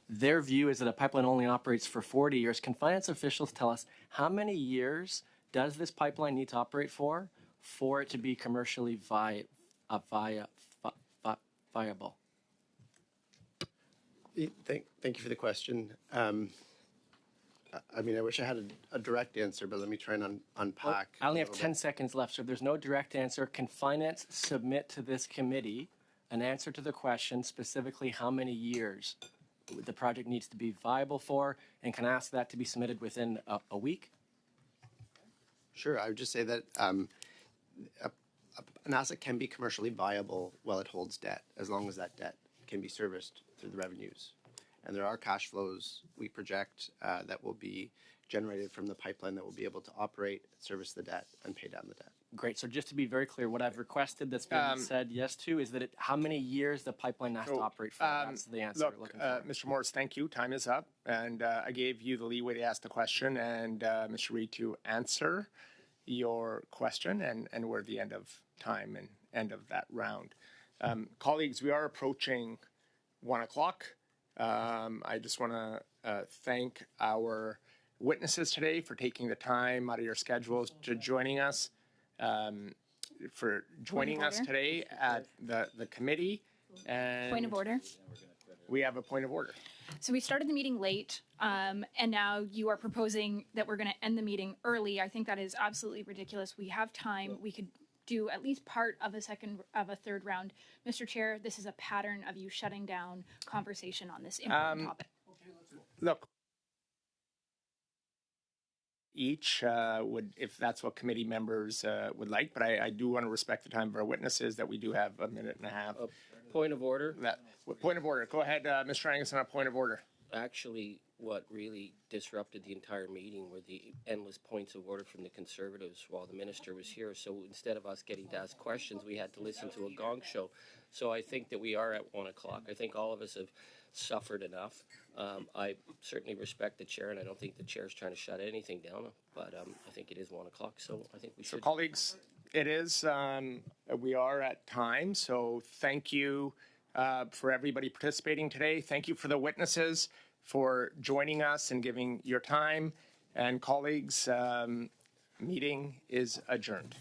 Their view is that a pipeline only operates for 40 years. Can finance officials tell us how many years does this pipeline need to operate for it to be commercially viable? Thank you for the question. I mean, I wish I had a direct answer, but let me try and unpack. I only have 10 seconds left, so if there's no direct answer, can finance submit to this committee an answer to the question, specifically how many years the project needs to be viable for, and can I ask that to be submitted within a week? Sure, I would just say that an asset can be commercially viable while it holds debt, as long as that debt can be serviced through the revenues. And there are cash flows we project that will be generated from the pipeline that will be able to operate, service the debt, and pay down the debt. Great. So just to be very clear, what I've requested that's been said yes to is that how many years the pipeline has to operate for. That's the answer we're looking for. Mr. Morris, thank you. Time is up. And I gave you the leeway to ask the question and Mr. Reid to answer your question. And we're at the end of time and end of that round. Colleagues, we are approaching 1 o'clock. I just want to thank our witnesses today for taking the time out of your schedules to joining us. for joining us order. today at the committee. And Point of order. we have a point of order. So we started the meeting late, and now you are proposing that we're going to end the meeting early. I think that is absolutely ridiculous. We have time. We could do at least part of a third round. Mr. Chair, this is a pattern of you shutting down conversation on this important topic. Look, each would, if that's what committee members would like, but I do want to respect the time of our witnesses that we do have a minute and a half. Point of order. Point of order. Go ahead, Mr. Angus, on a point of order. Actually, what really disrupted the entire meeting were the endless points of order from the Conservatives while the minister was here. So instead of us getting to ask questions, we had to listen to a gong show. So I think that we are at 1 o'clock. I think all of us have suffered enough. I certainly respect the chair, and I don't think the chair is trying to shut anything down. But I think it is 1 o'clock, so I think we should. So, colleagues, it is. We are at time. So, thank you for everybody participating today. Thank you for the witnesses for joining us and giving your time. And colleagues, meeting is adjourned.